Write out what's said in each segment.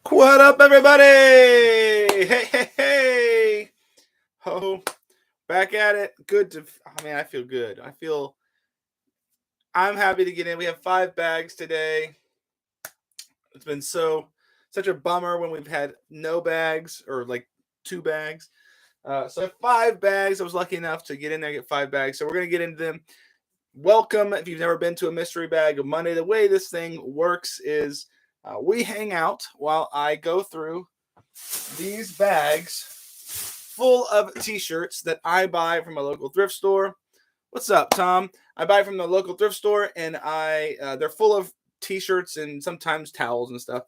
What up, everybody? Hey. Ho, back at it. I feel good. I'm happy to get in. We have 5 bags today. It's been such a bummer when we've had no bags or like 2 bags. So I have 5 bags. I was lucky enough to get in there and get 5 bags. So we're going to get into them. Welcome. If you've never been to a mystery bag of Monday, the way this thing works is we hang out while I go through these bags full of t-shirts that I buy from a local thrift store. What's up, Tom? I buy from the local thrift store, and they're full of t-shirts and sometimes towels and stuff.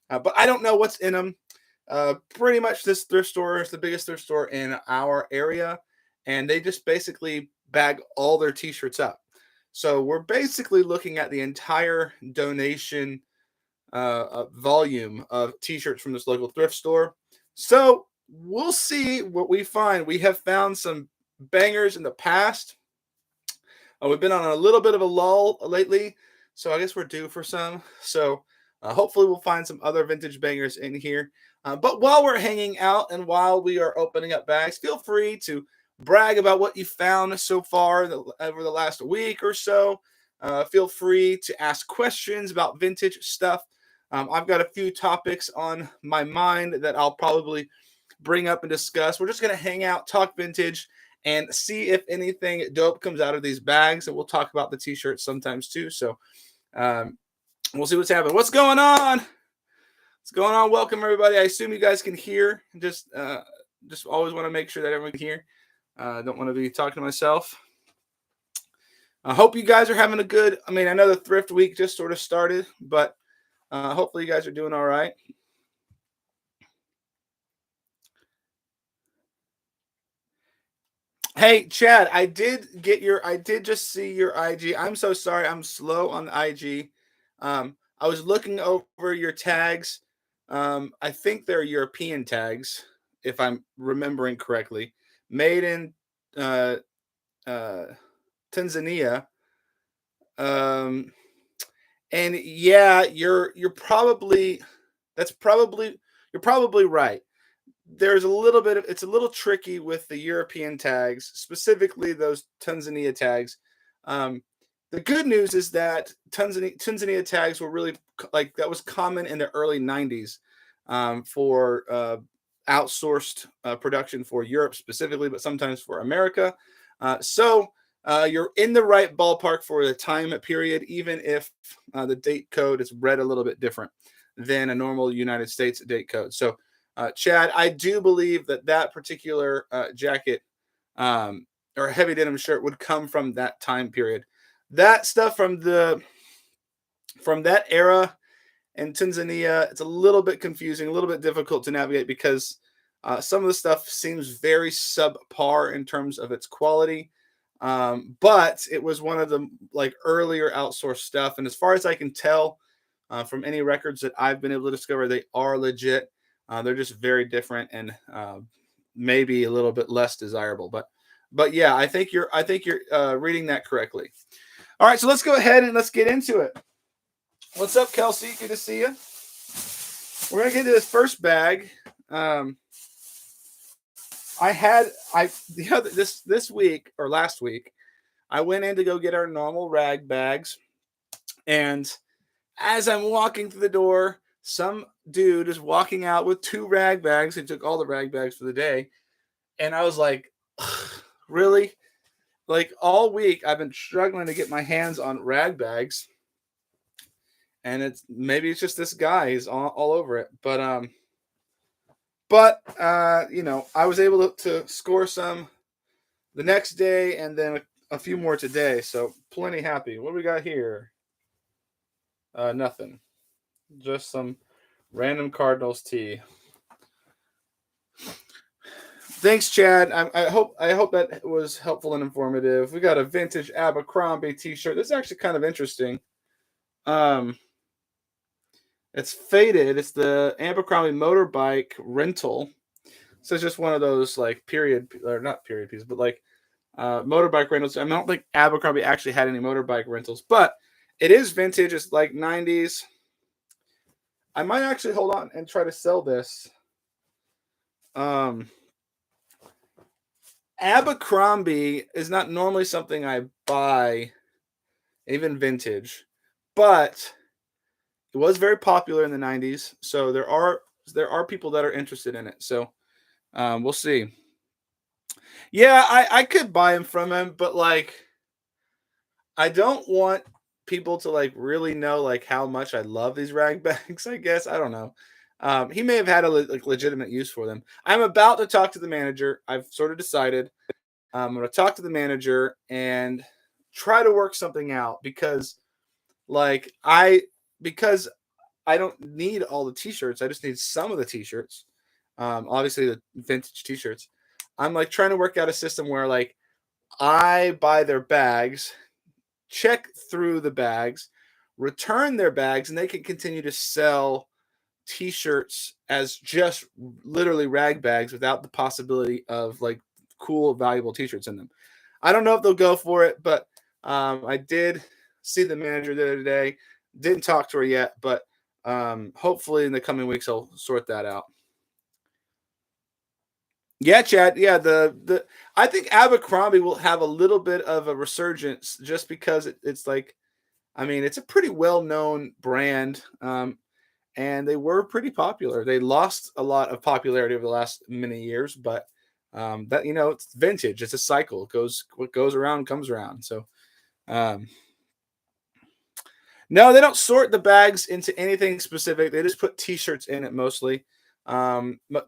But I don't know what's in them. Pretty much this thrift store is the biggest thrift store in our area, and they just basically bag all their t-shirts up. So we're basically looking at the entire donation volume of t-shirts from this local thrift store. So we'll see what we find. We have found some bangers in the past. We've been on a little bit of a lull lately, so I guess we're due for some. So hopefully we'll find some other vintage bangers in here. But while we're hanging out and while we are opening up bags, feel free to brag about what you found so far over the last week or so. Feel free to ask questions about vintage stuff. I've got a few topics on my mind that I'll probably bring up and discuss. We're just going to hang out, talk vintage, and see if anything dope comes out of these bags. And we'll talk about the t-shirts sometimes too. So we'll see what's happening. What's going on? What's going on? Welcome, everybody. I assume you guys can hear. Just always want to make sure that everyone can hear. Don't want to be talking to myself. I hope you guys are having a good. I know the thrift week just sort of started, but hopefully you guys are doing all right. Hey, Chad, I did just see your IG. I'm so sorry. I'm slow on the IG. I was looking over your tags. I think they're European tags, if I'm remembering correctly. Made in Tanzania. And yeah, you're probably right. There's a little bit of it's a little tricky with the European tags, specifically those Tanzania tags. The good news is that Tanzania tags were really that was common in the early 90s for outsourced production for Europe specifically, but sometimes for America. So you're in the right ballpark for the time period, even if the date code is read a little bit different than a normal United States date code. So, Chad, I do believe that particular jacket or heavy denim shirt would come from that time period. That stuff from that era in Tanzania, it's a little bit confusing, a little bit difficult to navigate because some of the stuff seems very subpar in terms of its quality. But it was one of the earlier outsourced stuff, and as far as I can tell from any records that I've been able to discover, they are legit. They're just very different and maybe a little bit less desirable. But yeah, I think you're reading that correctly. All right, so let's go ahead and let's get into it. What's up, Kelsey? Good to see you. We're gonna get into this first bag. This week or last week, I went in to go get our normal rag bags, and as I'm walking through the door, some dude is walking out with 2 rag bags. He took all the rag bags for the day, and I was like, really? Like all week, I've been struggling to get my hands on rag bags, and it's just this guy. He's all over it, but I was able to score some the next day and then a few more today. So plenty happy. What do we got here? Nothing. Just some random Cardinals tee. Thanks, Chad. I hope that was helpful and informative. We got a vintage Abercrombie t-shirt. This is actually kind of interesting. It's faded. It's the Abercrombie motorbike rental. So it's just one of those not period pieces, but motorbike rentals. I don't think Abercrombie actually had any motorbike rentals, but it is vintage. It's like 90s. I might actually hold on and try to sell this. Abercrombie is not normally something I buy, even vintage, but it was very popular in the 90s. So there are people that are interested in it. So we'll see. Yeah, I could buy them from him, but like I don't want people to like really know like how much I love these rag bags. I guess I don't know. He may have had a like legitimate use for them. I'm about to talk to the manager. I've sort of decided I'm going to talk to the manager and try to work something out like because I don't need all the t-shirts. I just need some of the t-shirts. Obviously the vintage t-shirts. I'm like trying to work out a system where like I buy their bags, check through the bags, return their bags, and they can continue to sell t-shirts as just literally rag bags without the possibility of like cool, valuable t-shirts in them. I don't know if they'll go for it, but I did see the manager the other day. Didn't talk to her yet, but hopefully in the coming weeks I'll sort that out. Yeah, Chad. Yeah, the I think Abercrombie will have a little bit of a resurgence just because it's like, I mean, it's a pretty well known brand, and they were pretty popular. They lost a lot of popularity over the last many years, but that it's vintage. It's a cycle. What goes around comes around. So um, no, they don't sort the bags into anything specific. They just put t-shirts in it mostly.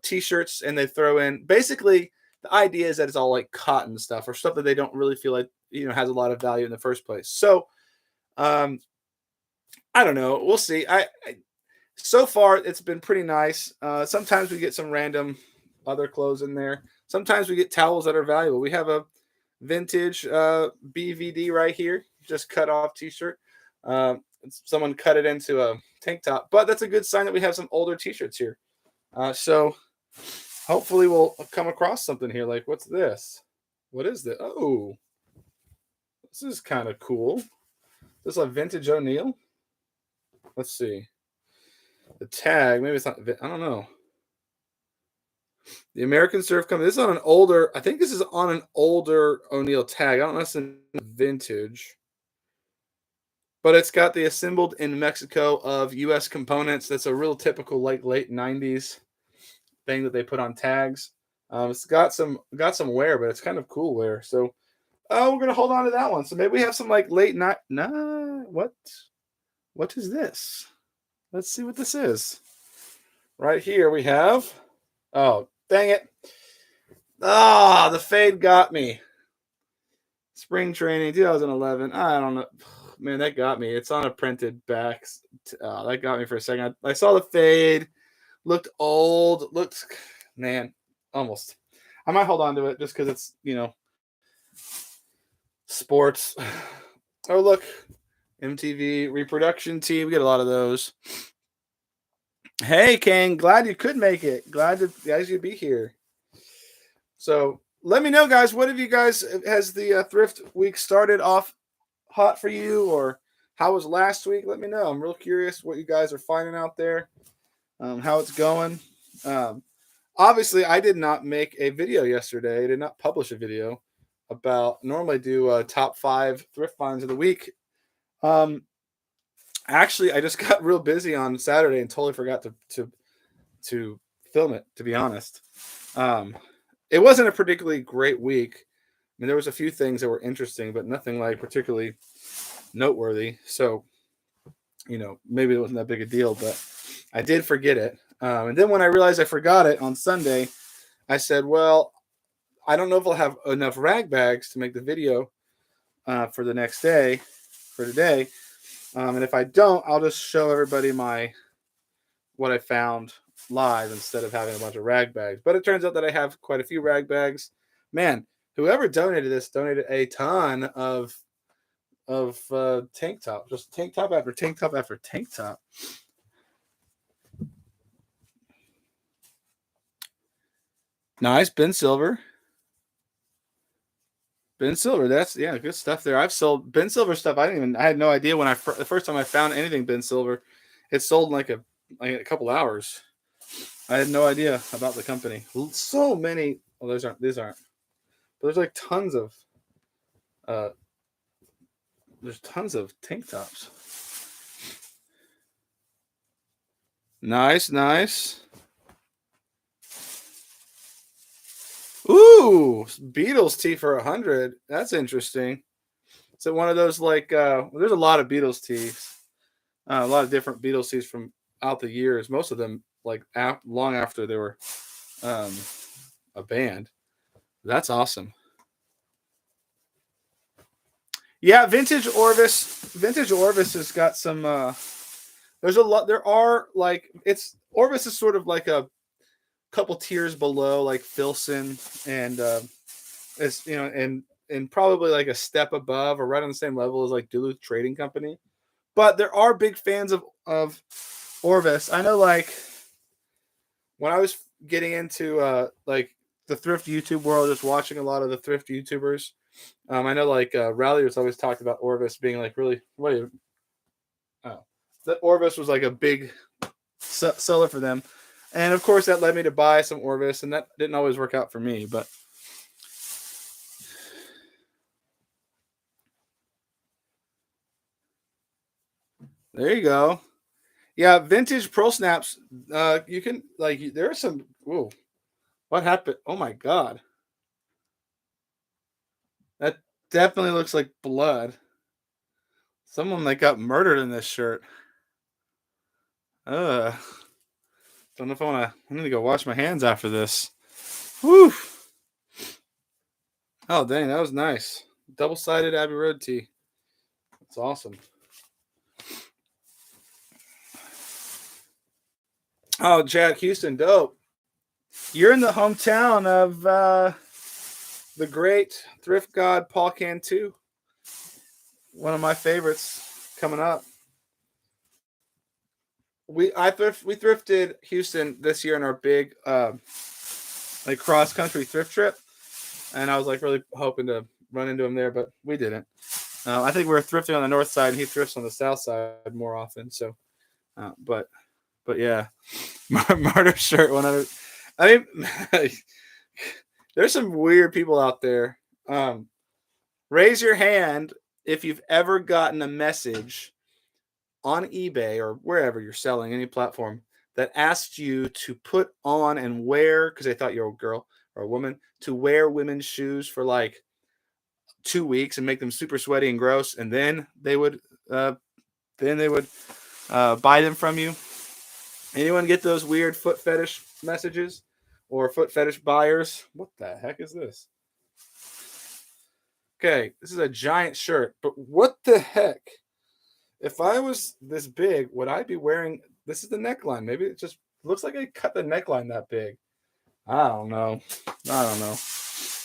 T-shirts, and they throw in basically the idea is that it's all like cotton stuff or stuff that they don't really feel like has a lot of value in the first place. So um, I don't know. We'll see. So far it's been pretty nice. Sometimes we get some random other clothes in there. Sometimes we get towels that are valuable. We have a vintage BVD right here, just cut off t-shirt. Someone cut it into a tank top, but that's a good sign that we have some older t-shirts here. So hopefully we'll come across something here. Like, what's this? What is this? Oh, this is kind of cool. This is a vintage O'Neill. Let's see. The tag, maybe it's not. I don't know. The American Surf Company. This is on an older. I think this is on an older O'Neill tag. I don't know if it's vintage, but it's got the assembled in Mexico of U.S. components. That's a real typical like late '90s thing that they put on tags. It's got some wear, but it's kind of cool wear. So, we're gonna hold on to that one. So maybe we have some like late night. Nah, what is this? Let's see what this is. Right here we have. Oh, dang it! Ah, the fade got me. Spring training 2011. I don't know. Man, that got me. It's on a printed back. That got me for a second. I saw the fade. Looked old. Looked, man, almost. I might hold on to it just because it's, sports. Oh, look. MTV reproduction team. We get a lot of those. Hey, Kane. Glad you could make it. Glad to guys you be here. So let me know, guys. What have you guys, has the thrift week started off hot for you, or how was last week? Let me know. I'm real curious what you guys are finding out there, how it's going. Obviously, I did not make a video yesterday. I did not publish a video about. Normally, I do top 5 thrift finds of the week. Actually, I just got real busy on Saturday and totally forgot to film it. To be honest, it wasn't a particularly great week. I mean, there was a few things that were interesting, but nothing like particularly noteworthy. So, maybe it wasn't that big a deal, but I did forget it. And then when I realized I forgot it on Sunday, I said, well, I don't know if I'll have enough rag bags to make the video for the next day, for today. And if I don't, I'll just show everybody what I found live instead of having a bunch of rag bags. But it turns out that I have quite a few rag bags. Man, whoever donated this donated a ton of tank top, just tank top after tank top after tank top. Nice, Ben Silver. Ben Silver, that's good stuff there. I've sold Ben Silver stuff. I had no idea when the first time I found anything Ben Silver, it sold in like a like a couple hours. I had no idea about the company. So many. Well, these aren't. But there's like tons of. Uh, there's tons of tank tops. Nice, nice. Ooh, Beatles tee for 100. That's interesting. So one of those like there's a lot of Beatles tees, a lot of different Beatles tees from out the years. Most of them like long after they were um, a band. That's awesome. Yeah, vintage Orvis. Vintage Orvis has got some. There's a lot. There are like it's Orvis is sort of like a couple tiers below like Filson and it's and probably like a step above or right on the same level as like Duluth Trading Company. But there are big fans of Orvis. I know like when I was getting into like the thrift YouTube world, just watching a lot of the thrift YouTubers. I know like Ralliers always talked about Orvis being like really oh, that Orvis was like a big seller for them, and of course that led me to buy some Orvis, and that didn't always work out for me, but there you go. Yeah, vintage Pro Snaps. You can like there are some. Whoa, what happened? Oh my god, that definitely looks like blood. Someone like got murdered in this shirt. Uh, don't know if I want to. I need to go wash my hands after this. Whew. Oh dang, that was nice. Double sided Abbey Road tee. That's awesome. Oh, Jack Houston, dope. You're in the hometown of the great thrift god Paul Cantu. One of my favorites coming up. We thrifted Houston this year in our big like cross country thrift trip, and I was like really hoping to run into him there, but we didn't. I think we were thrifting on the north side, and he thrifts on the south side more often. So, but yeah, murder shirt 100. I mean, there's some weird people out there. Raise your hand if you've ever gotten a message on eBay or wherever you're selling, any platform, that asked you to put on and wear, because they thought you're a girl or a woman, to wear women's shoes for like 2 weeks and make them super sweaty and gross, and uh, then they would buy them from you. Anyone get those weird foot fetish messages or foot fetish buyers? What the heck is this? Okay, this is a giant shirt, but what the heck? If I was this big, would I be wearing? This is the neckline. Maybe it just looks like I cut the neckline that big. I don't know. I don't know.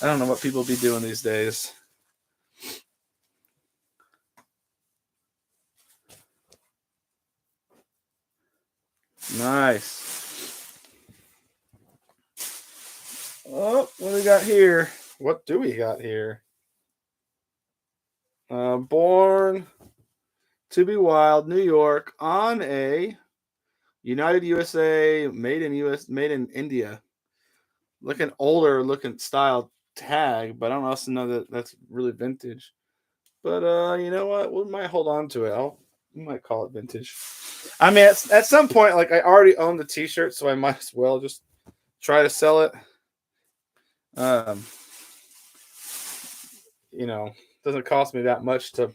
I don't know what people be doing these days. Nice. Oh, what do we got here? What do we got here? Born to be Wild, New York, on a United USA, made in India. Looking older, looking style tag, but I don't also know that that's really vintage. But you know what? We might hold on to it. We might call it vintage. I mean, at some point, like I already own the T-shirt, so I might as well just try to sell it. Um, doesn't cost me that much to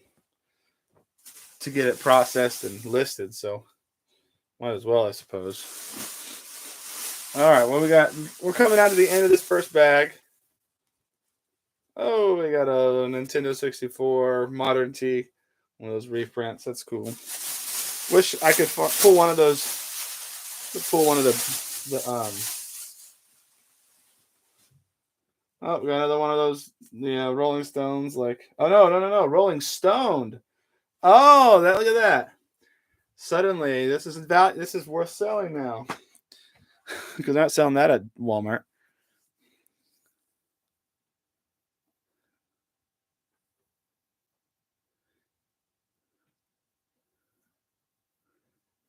get it processed and listed, so might as well, I suppose. All right, what we got? We're coming down to the end of this first bag. Oh, we got a Nintendo 64 Modern T, one of those reprints. That's cool. Wish I could pull one of those. Pull one of the. Oh, we got another one of those. Rolling Stones. Like, oh no, Rolling Stoned. Oh, look at that. Suddenly, this is worth selling now because they're not selling that at Walmart.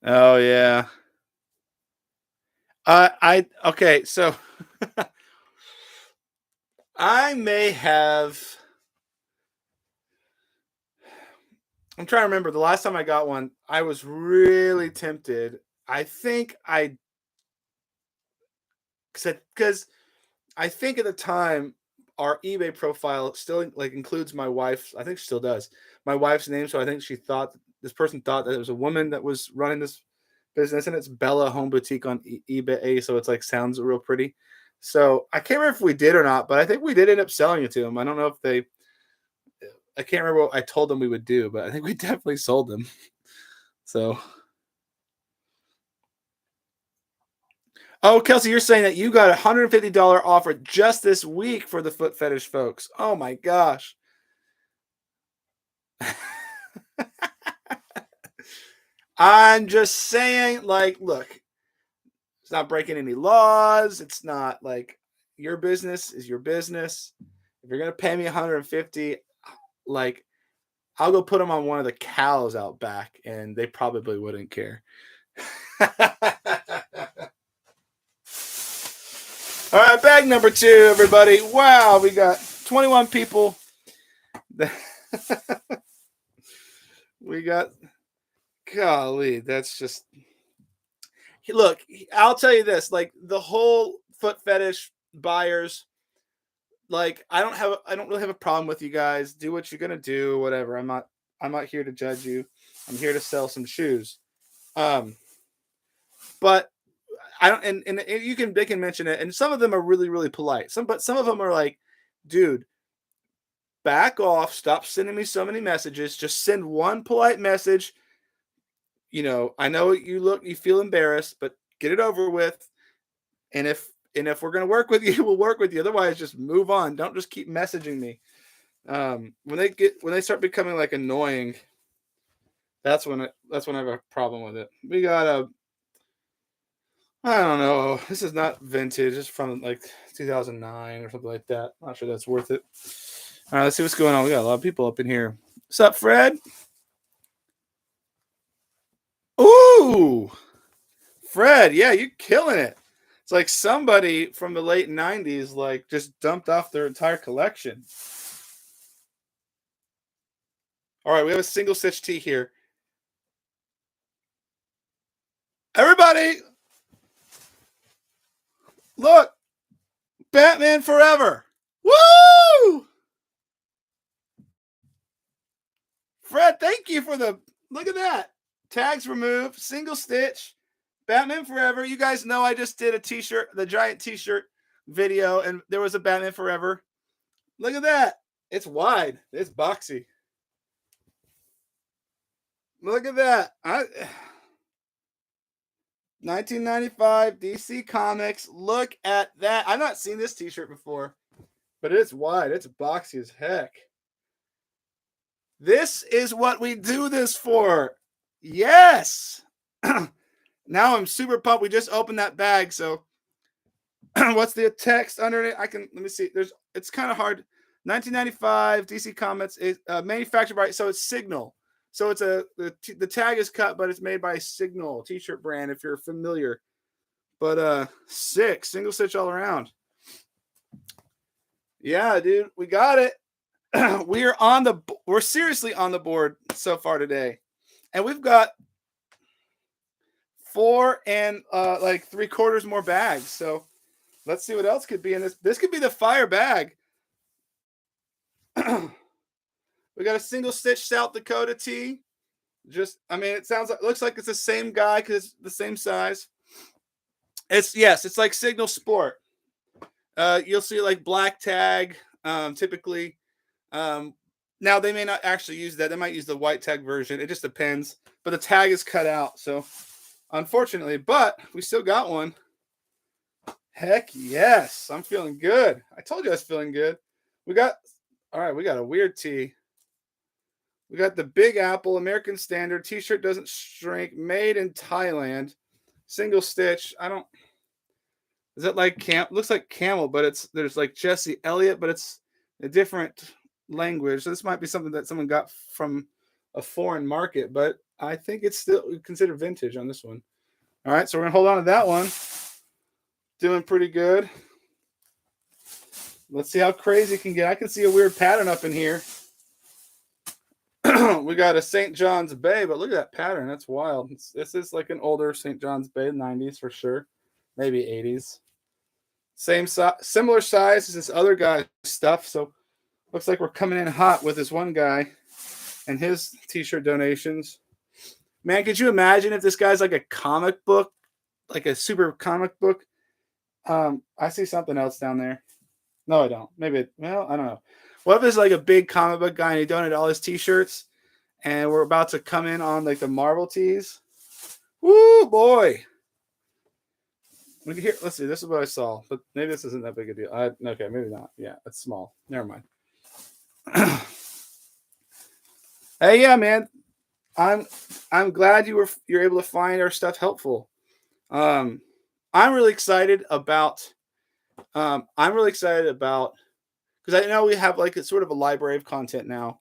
Oh yeah. Okay, so I may have. I'm trying to remember the last time I got one. I was really tempted. I think I said because I think at the time our eBay profile still like includes my wife's. I think she still does my wife's name. So I think she thought this person thought that it was a woman that was running this business, and it's Bella Home Boutique on eBay. So it's like sounds real pretty. So I can't remember if we did or not, but I think we did end up selling it to them. I don't know if they. I can't remember what I told them we would do, but I think we definitely sold them. So. Oh, Kelsey, you're saying that you got a $150 offer just this week for the foot fetish folks. Oh my gosh. I'm just saying, like, look, it's not breaking any laws. It's not like your business is your business. If you're gonna pay me 150, like, I'll go put them on one of the cows out back, and they probably wouldn't care. All right, bag number 2, everybody. Wow, we got 21 people. We got, golly, that's just. Look, I'll tell you this: like the whole foot fetish buyers, like I don't really have a problem with you guys. Do what you're gonna do, whatever. I'm not here to judge you. I'm here to sell some shoes. But I don't, and they can mention it, and some of them are really, really polite. But some of them are like, dude, back off, stop sending me so many messages. Just send one polite message. I know you feel embarrassed, but get it over with. And if we're gonna work with you, we'll work with you. Otherwise, just move on. Don't just keep messaging me. When they start becoming like annoying, that's when I have a problem with it. We got I don't know. This is not vintage. It's from like 2009 or something like that. Not sure that's worth it. All right, let's see what's going on. We got a lot of people up in here. What's up, Fred? Ooh, Fred. Yeah, you're killing it. It's like somebody from the late 90s like just dumped off their entire collection. All right, we have a single stitch tee here. Everybody, look, Batman Forever. Woo! Fred, thank you for look at that. Tags removed, single stitch, Batman Forever. You guys know I just did a t-shirt, the giant t-shirt video, and there was a Batman Forever. Look at that. It's wide. It's boxy. Look at that. 1995 DC Comics. Look at that. I've not seen this t-shirt before, but it's wide. It's boxy as heck. This is what we do this for. Yes. Now I'm super pumped. We just opened that bag. So what's the text under it? Let me see. It's kind of hard. 1995 DC Comics is manufactured by, so it's Signal. So it's the tag is cut, but it's made by Signal t-shirt brand if you're familiar. But sick, single stitch all around. Yeah, dude, we got it. We're seriously on the board so far today, and we've got 4 and like 3/4 more bags. So let's see what else could be in this. This could be the fire bag. We got a single stitch South Dakota tee. It looks like it's the same guy because it's the same size. It's like Signal Sport. You'll see like black tag typically. Now they may not actually use that. They might use the white tag version. It just depends. But the tag is cut out, so unfortunately, but we still got one. Heck yes, I'm feeling good. I told you I was feeling good. We got a weird tee. We got the Big Apple American Standard t-shirt, doesn't shrink, made in Thailand, single stitch. Is it like looks like camel, but there's like Jesse Elliott, but it's a different language. So this might be something that someone got from a foreign market, but I think it's still considered vintage on this one. All right, so we're gonna hold on to that one. doing pretty good. Let's see how crazy it can get. I can see a weird pattern up in here. We got a St. John's Bay, but look at that pattern. That's wild. This is like an older St. John's Bay, 90s for sure, maybe 80s. Same size, similar size as this other guy's stuff. So looks like we're coming in hot with this one guy and his t-shirt donations. Man, could you imagine if this guy's like a comic book, like a super comic book? I see something else down there. No, I don't. Maybe, well, I don't know. What if it's like a big comic book guy and he donated all his t-shirts and we're about to come in on like the Marvel tees? Woo, boy. Here, let's see. This is what I saw, but maybe this isn't that big a deal. Okay, maybe not. Yeah, it's small. Never mind. Hey, yeah, man. I'm glad you're able to find our stuff helpful. I'm really excited about. I'm really excited about because I know we have like a sort of a library of content now.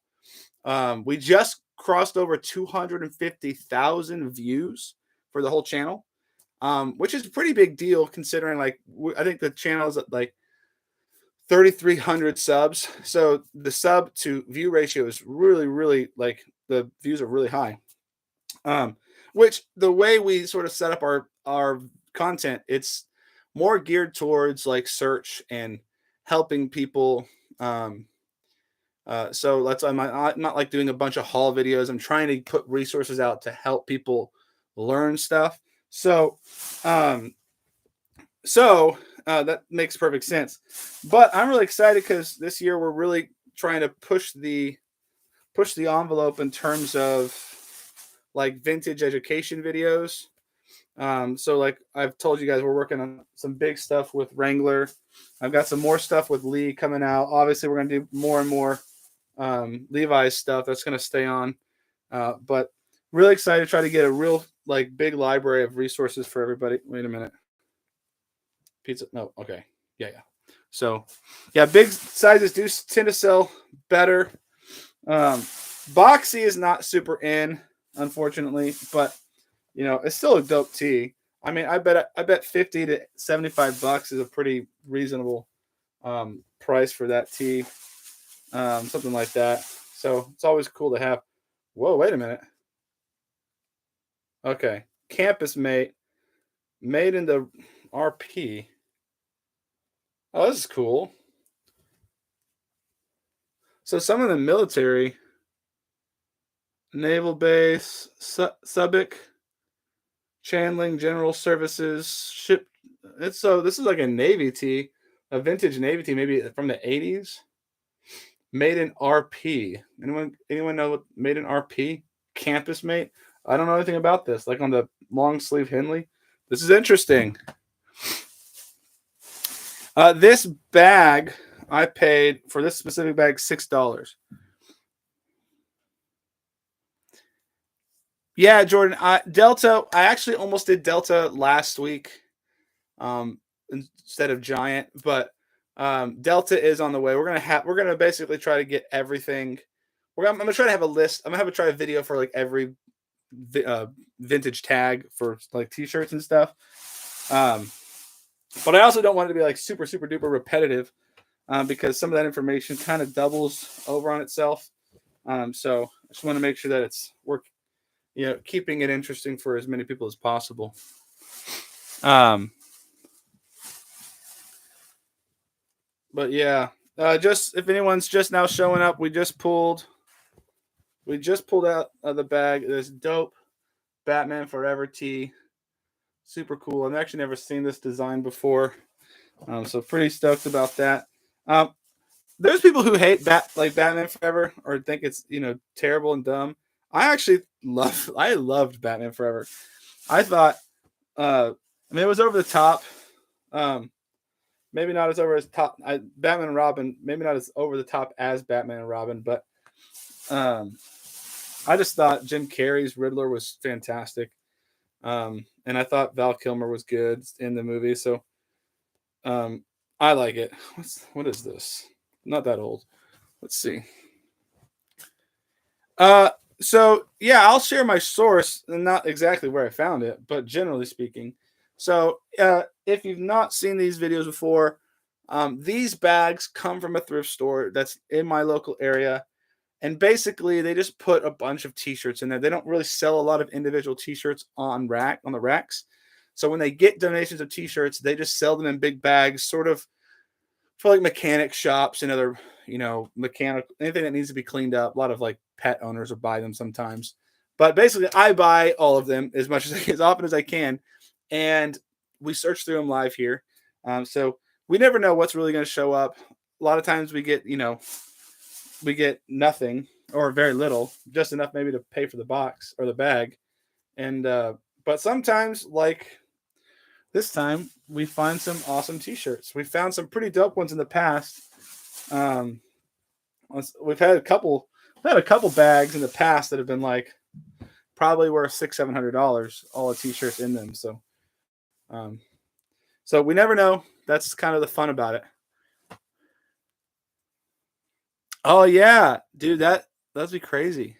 We just crossed over 250,000 views for the whole channel. Which is a pretty big deal considering like I think the channel is at like 3,300 subs. So the sub to view ratio is really, really like the views are really high. Which the way we sort of set up our content, it's more geared towards like search and helping people. So I'm not like doing a bunch of haul videos. I'm trying to put resources out to help people learn stuff. So that makes perfect sense. But I'm really excited because this year we're really trying to push the envelope in terms of like vintage education videos. So like I've told you guys, we're working on some big stuff with Wrangler. I've got some more stuff with Lee coming out. Obviously, we're going to do more and more Levi's stuff that's going to stay on. But really excited to try to get a real like big library of resources for everybody. Wait a minute. Pizza? No. Okay. Yeah. So yeah, big sizes do tend to sell better. Boxy is not super in, unfortunately, but you know, it's still a dope tee. I mean, I bet 50 to 75 bucks is a pretty reasonable price for that tee. Something like that. So it's always cool to have. Whoa, wait a minute. Okay. Campus mate made in the RP. Oh, this is cool. So some of the military, Naval Base, Subic, Chandling General Services, ship. This is like a Navy tee, a vintage Navy tee, maybe from the 80s. Made in RP. Anyone know what made in RP? Campus mate? I don't know anything about this. Like on the long sleeve Henley. This is interesting. This bag, I paid for this specific bag $6. Yeah, Jordan. Delta. I actually almost did Delta last week, instead of Giant, but Delta is on the way. We're gonna basically try to get everything. I'm gonna try to have a list. I'm gonna try a video for like every vintage tag for like t-shirts and stuff. But I also don't want it to be like super super duper repetitive, because some of that information kind of doubles over on itself. So I just want to make sure that it's keeping it interesting for as many people as possible. But yeah, just if anyone's just now showing up, we just pulled out of the bag this dope Batman Forever tee. Super cool. I've actually never seen this design before, so pretty stoked about that. There's people who hate Batman Forever or think it's terrible and dumb. I actually loved Batman Forever. I thought, it was over the top. Maybe not as over as top. Batman and Robin, maybe not as over the top as Batman and Robin, but I just thought Jim Carrey's Riddler was fantastic, and I thought Val Kilmer was good in the movie. So, I like it. What is this? Not that old. Let's see. So yeah, I'll share my source, and not exactly where I found it, but generally speaking, So if you've not seen these videos before, these bags come from a thrift store that's in my local area. And basically, they just put a bunch of T-shirts in there. They don't really sell a lot of individual T-shirts on the racks. So when they get donations of T-shirts, they just sell them in big bags, sort of for like mechanic shops and other, mechanic anything that needs to be cleaned up. A lot of like pet owners will buy them sometimes. But basically, I buy all of them as much as often as I can, and we search through them live here. So we never know what's really going to show up. A lot of times we get nothing or very little, just enough maybe to pay for the box or the bag. And but sometimes, like this time, we find some awesome T-shirts. We found some pretty dope ones in the past. Um, we've had a couple. We've had a couple bags in the past that have been like probably worth $600-700, all the T-shirts in them. Um, so we never know. That's kind of the fun about it. Oh yeah, dude, that'd be crazy.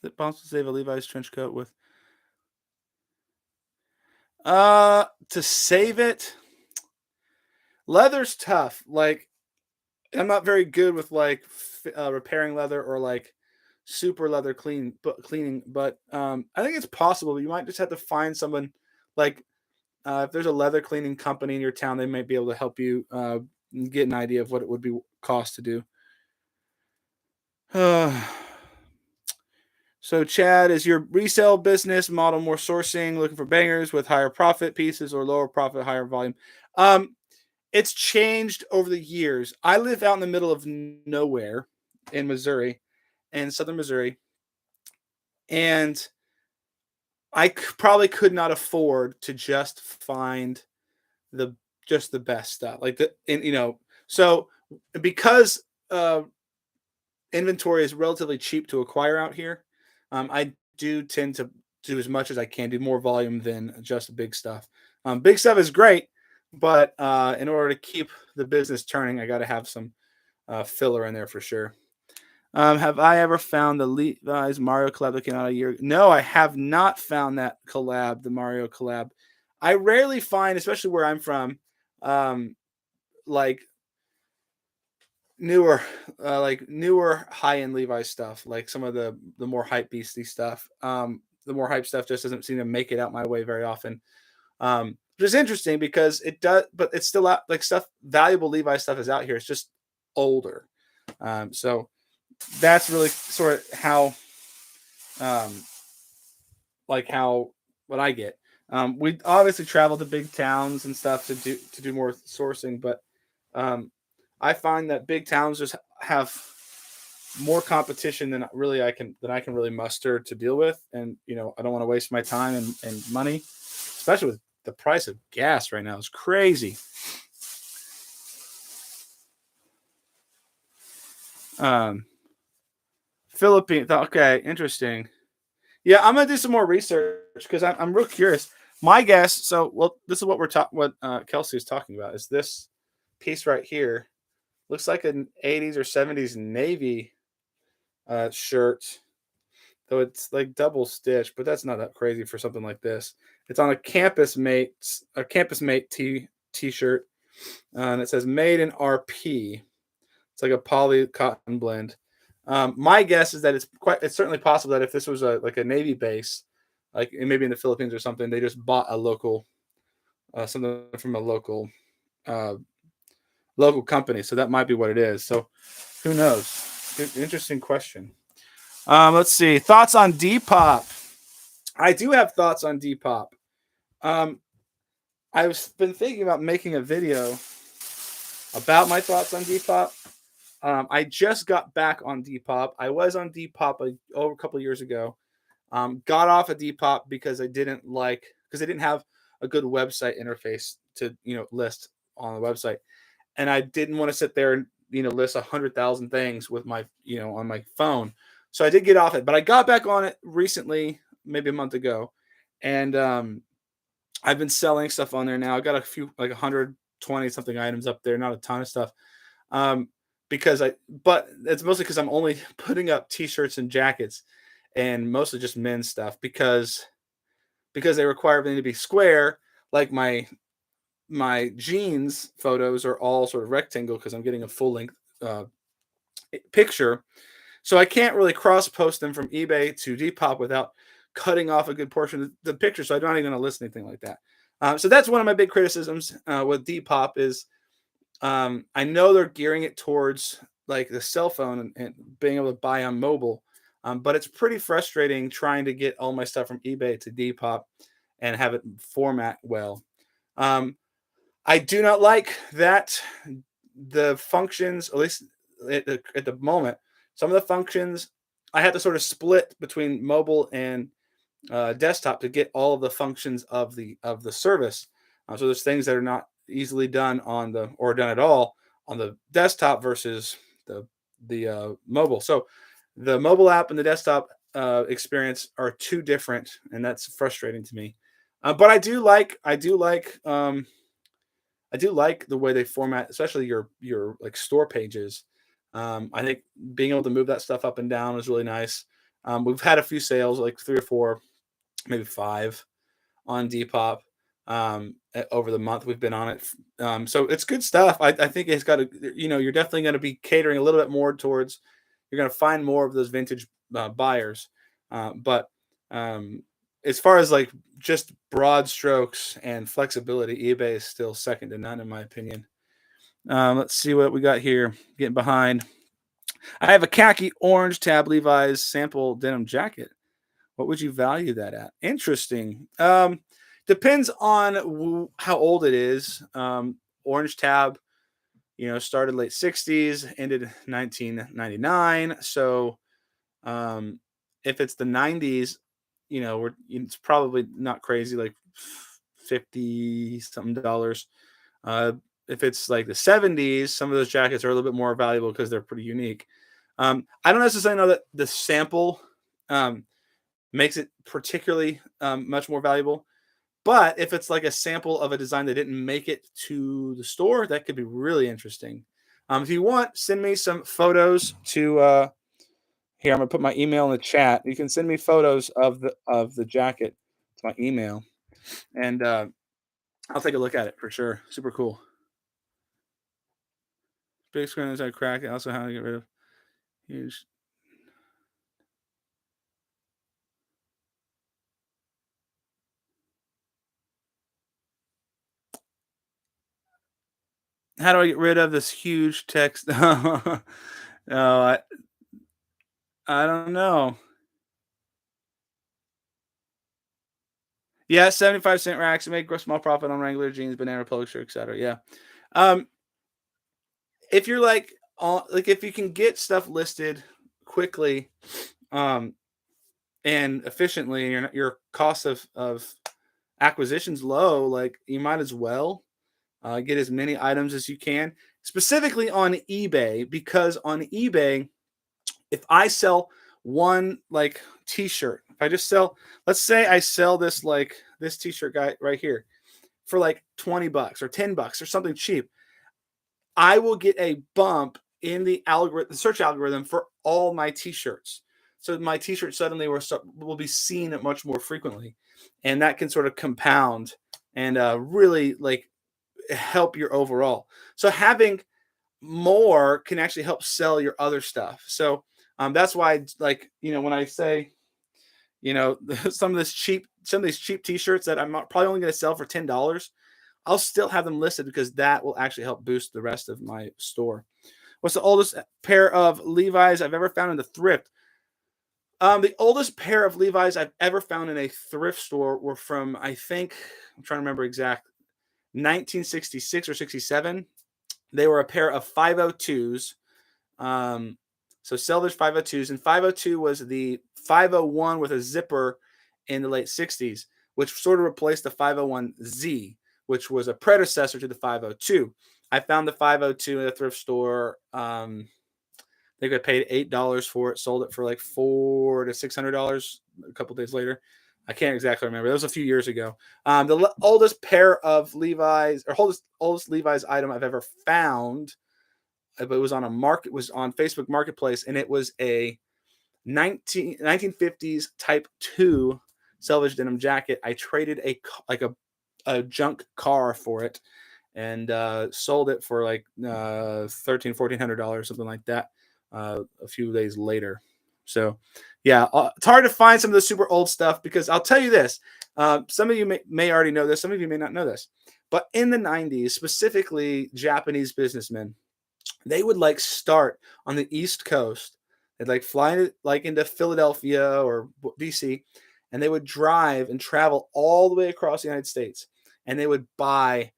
That bombs to save a Levi's trench coat with. To save it, leather's tough. Like I'm not very good with like repairing leather or like super leather cleaning, but I think it's possible. But you might just have to find someone like if there's a leather cleaning company in your town, they might be able to help you get an idea of what it would be cost to do. So, Chad, is your resale business model more sourcing, looking for bangers with higher profit pieces or lower profit, higher volume? Um, it's changed over the years. I live out in the middle of nowhere in Missouri, in southern Missouri, and probably could not afford to just find the the best stuff. Like so because uh, inventory is relatively cheap to acquire out here. I do tend to do as much as I can, do more volume than just big stuff. Big stuff is great, but in order to keep the business turning, I got to have some filler in there for sure. Have I ever found the Levi's Mario collab that came out a year ago? No, I have not found that collab, the Mario collab. I rarely find, especially where I'm from, um, like newer high-end Levi's stuff, like some of the more hype beasty stuff. The more hype stuff just doesn't seem to make it out my way very often. Which is interesting because it does, but it's still out like stuff, valuable Levi's stuff is out here. It's just older. So that's really sort of how how what I get. We obviously travel to big towns and stuff to do more sourcing, but um, I find that big towns just have more competition than I can really muster to deal with, and I don't want to waste my time and money, especially with the price of gas right now. It's crazy. Um, Philippines. Okay, interesting. Yeah, I'm gonna do some more research because I'm real curious. My guess. So, well, this is what we're talking. What Kelsey is talking about is this piece right here. Looks like an 80s or 70s Navy shirt, though it's like double stitched, but that's not that crazy for something like this. It's on a campus mate t-shirt, and it says made in RP. It's like a poly cotton blend. My guess is that it's certainly possible that if this was a Navy base, like maybe in the Philippines or something, they just bought a local something from a uh, local company. So that might be what it is. So who knows? Interesting question. Let's see. Thoughts on Depop. I do have thoughts on Depop. Um, I've been thinking about making a video about my thoughts on Depop. I just got back on Depop. I was on Depop over a couple of years ago. Got off of Depop because they didn't have a good website interface to list on the website, and I didn't want to sit there and list 100,000 things with my on my phone. So I did get off it, but I got back on it recently, maybe a month ago, and I've been selling stuff on there now. I got a few, like 120 something items up there, not a ton of stuff. Um, but it's mostly because I'm only putting up t-shirts and jackets and mostly just men's stuff because they require everything to be square. Like my jeans photos are all sort of rectangle because I'm getting a full length uh, picture. So I can't really cross post them from eBay to Depop without cutting off a good portion of the picture. So I'm not even going to list anything like that. So that's one of my big criticisms with Depop is I know they're gearing it towards like the cell phone and being able to buy on mobile, but it's pretty frustrating trying to get all my stuff from eBay to Depop and have it format well. Um, I do not like that the functions, at least at the moment, some of the functions I have to sort of split between mobile and desktop to get all of the functions of the service. So there's things that are not easily done on the or done at all on the desktop versus the mobile. So the mobile app and the desktop experience are two different, and that's frustrating to me. But I do like the way they format, especially your like store pages. I think being able to move that stuff up and down is really nice. We've had a few sales, like three or four, maybe five, on Depop over the month we've been on it. So it's good stuff. I think it's got to, you're definitely going to be catering a little bit more towards, you're going to find more of those vintage buyers. But as far as like just broad strokes and flexibility, eBay is still second to none, in my opinion. Let's see what we got here. Getting behind. I have a khaki orange tab Levi's sample denim jacket. What would you value that at? Interesting. Depends on how old it is. Orange Tab, started late 60s, ended 1999. So if it's the 90s, it's probably not crazy, like 50 something dollars. Uh, if it's like the 70s, some of those jackets are a little bit more valuable because they're pretty unique. I don't necessarily know that the sample makes it particularly much more valuable. But if it's like a sample of a design that didn't make it to the store, that could be really interesting. If you want, send me some photos to here. I'm gonna put my email in the chat. You can send me photos of the jacket to my email, and I'll take a look at it for sure. Super cool. Big screen inside crack. Also, how to get rid of huge. How do I get rid of this huge text? No, I don't know. Yeah, 75-cent racks make a small profit on Wrangler jeans, Banana Republic shirt, etc. Yeah. Um, if you're like if you can get stuff listed quickly, um, and efficiently, and your cost of acquisition's low, like you might as well get as many items as you can, specifically on eBay, because on eBay, if I sell one like t-shirt, if I just sell, let's say I sell this t-shirt guy right here for like 20 bucks or 10 bucks or something cheap, I will get a bump in the algorithm, the search algorithm for all my t-shirts. So my t-shirt suddenly will be seen much more frequently, and that can sort of compound and really like help your overall. So having more can actually help sell your other stuff. So that's why, like, when I say, some of these cheap T-shirts that I'm probably only going to sell for $10, I'll still have them listed because that will actually help boost the rest of my store. What's the oldest pair of Levi's I've ever found in the thrift? The oldest pair of Levi's I've ever found in a thrift store were from, I think, I'm trying to remember exact, 1966 or 67. They were a pair of 502s. So Selvidge 502s, and 502 was the 501 with a zipper in the late 60s, which sort of replaced the 501Z, which was a predecessor to the 502. I found the 502 in a thrift store. I think I paid $8 for it, sold it for like $400 to $600 a couple days later. I can't exactly remember. That was a few years ago. The oldest pair of Levi's, or oldest Levi's item I've ever found, but it was on Facebook Marketplace, and it was a 1950s Type 2 selvage denim jacket. I traded a junk car for it, and sold it for like $1,300-$1,400, something like that, a few days later. So, yeah, it's hard to find some of the super old stuff because I'll tell you this. Some of you may already know this. Some of you may not know this. But in the 90s, specifically Japanese businessmen, they would like start on the East Coast. They'd like fly like into Philadelphia or DC, and they would drive and travel all the way across the United States, and they would buy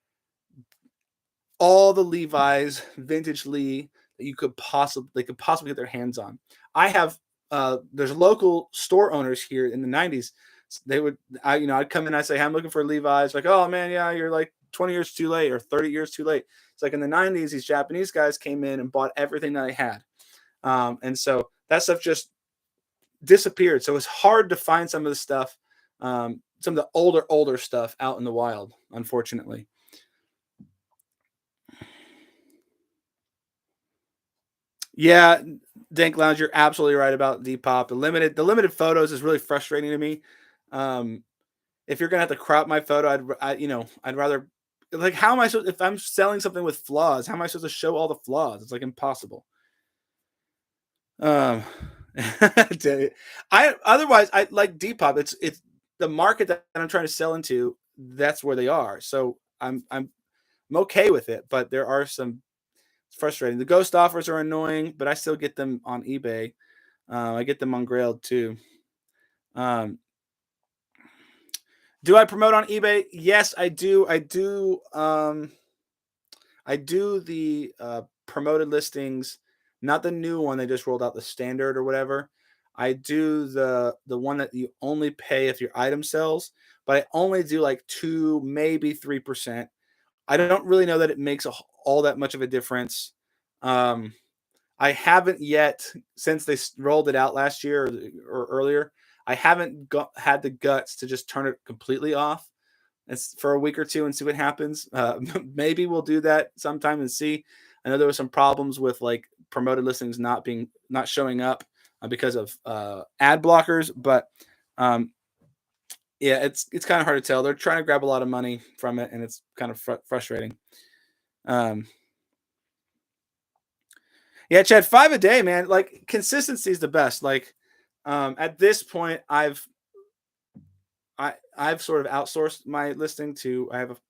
all the Levi's vintage Lee that they could possibly get their hands on. I have there's local store owners here in the 90s. They would I'd come in and I'd say, hey, I'm looking for Levi's. Like, oh man, yeah, you're like 20 years too late or 30 years too late. It's like in the 90s, these Japanese guys came in and bought everything that I had. And so that stuff just disappeared. So it's hard to find some of the stuff, some of the older stuff out in the wild, unfortunately. Yeah, Dank Lounge, you're absolutely right about Depop. The limited photos is really frustrating to me. Um, if you're gonna have to crop my photo, I'd rather, like, how am I supposed, if I'm selling something with flaws, how am I supposed to show all the flaws? It's like impossible. Um, I otherwise I like Depop. It's the market that I'm trying to sell into. That's where they are. So I'm okay with it, but there are some, it's frustrating. The ghost offers are annoying, but I still get them on eBay. I get them on Grailed too. Um, do I promote on eBay? Yes, I do. I do the promoted listings, not the new one they just rolled out, the standard or whatever. I do the one that you only pay if your item sells, but I only do like 2, maybe 3%. I don't really know that it makes all that much of a difference. Um, I haven't yet, since they rolled it out last year or earlier. I haven't had the guts to just turn it completely off for a week or two and see what happens. Maybe we'll do that sometime and see. I know there were some problems with like promoted listings not showing up because of ad blockers, but um, yeah, it's kind of hard to tell. They're trying to grab a lot of money from it, and it's kind of frustrating. Um, yeah, Chad, 5 a day, man. Like, consistency is the best. Like, at this point, I've sort of outsourced my listing to, I have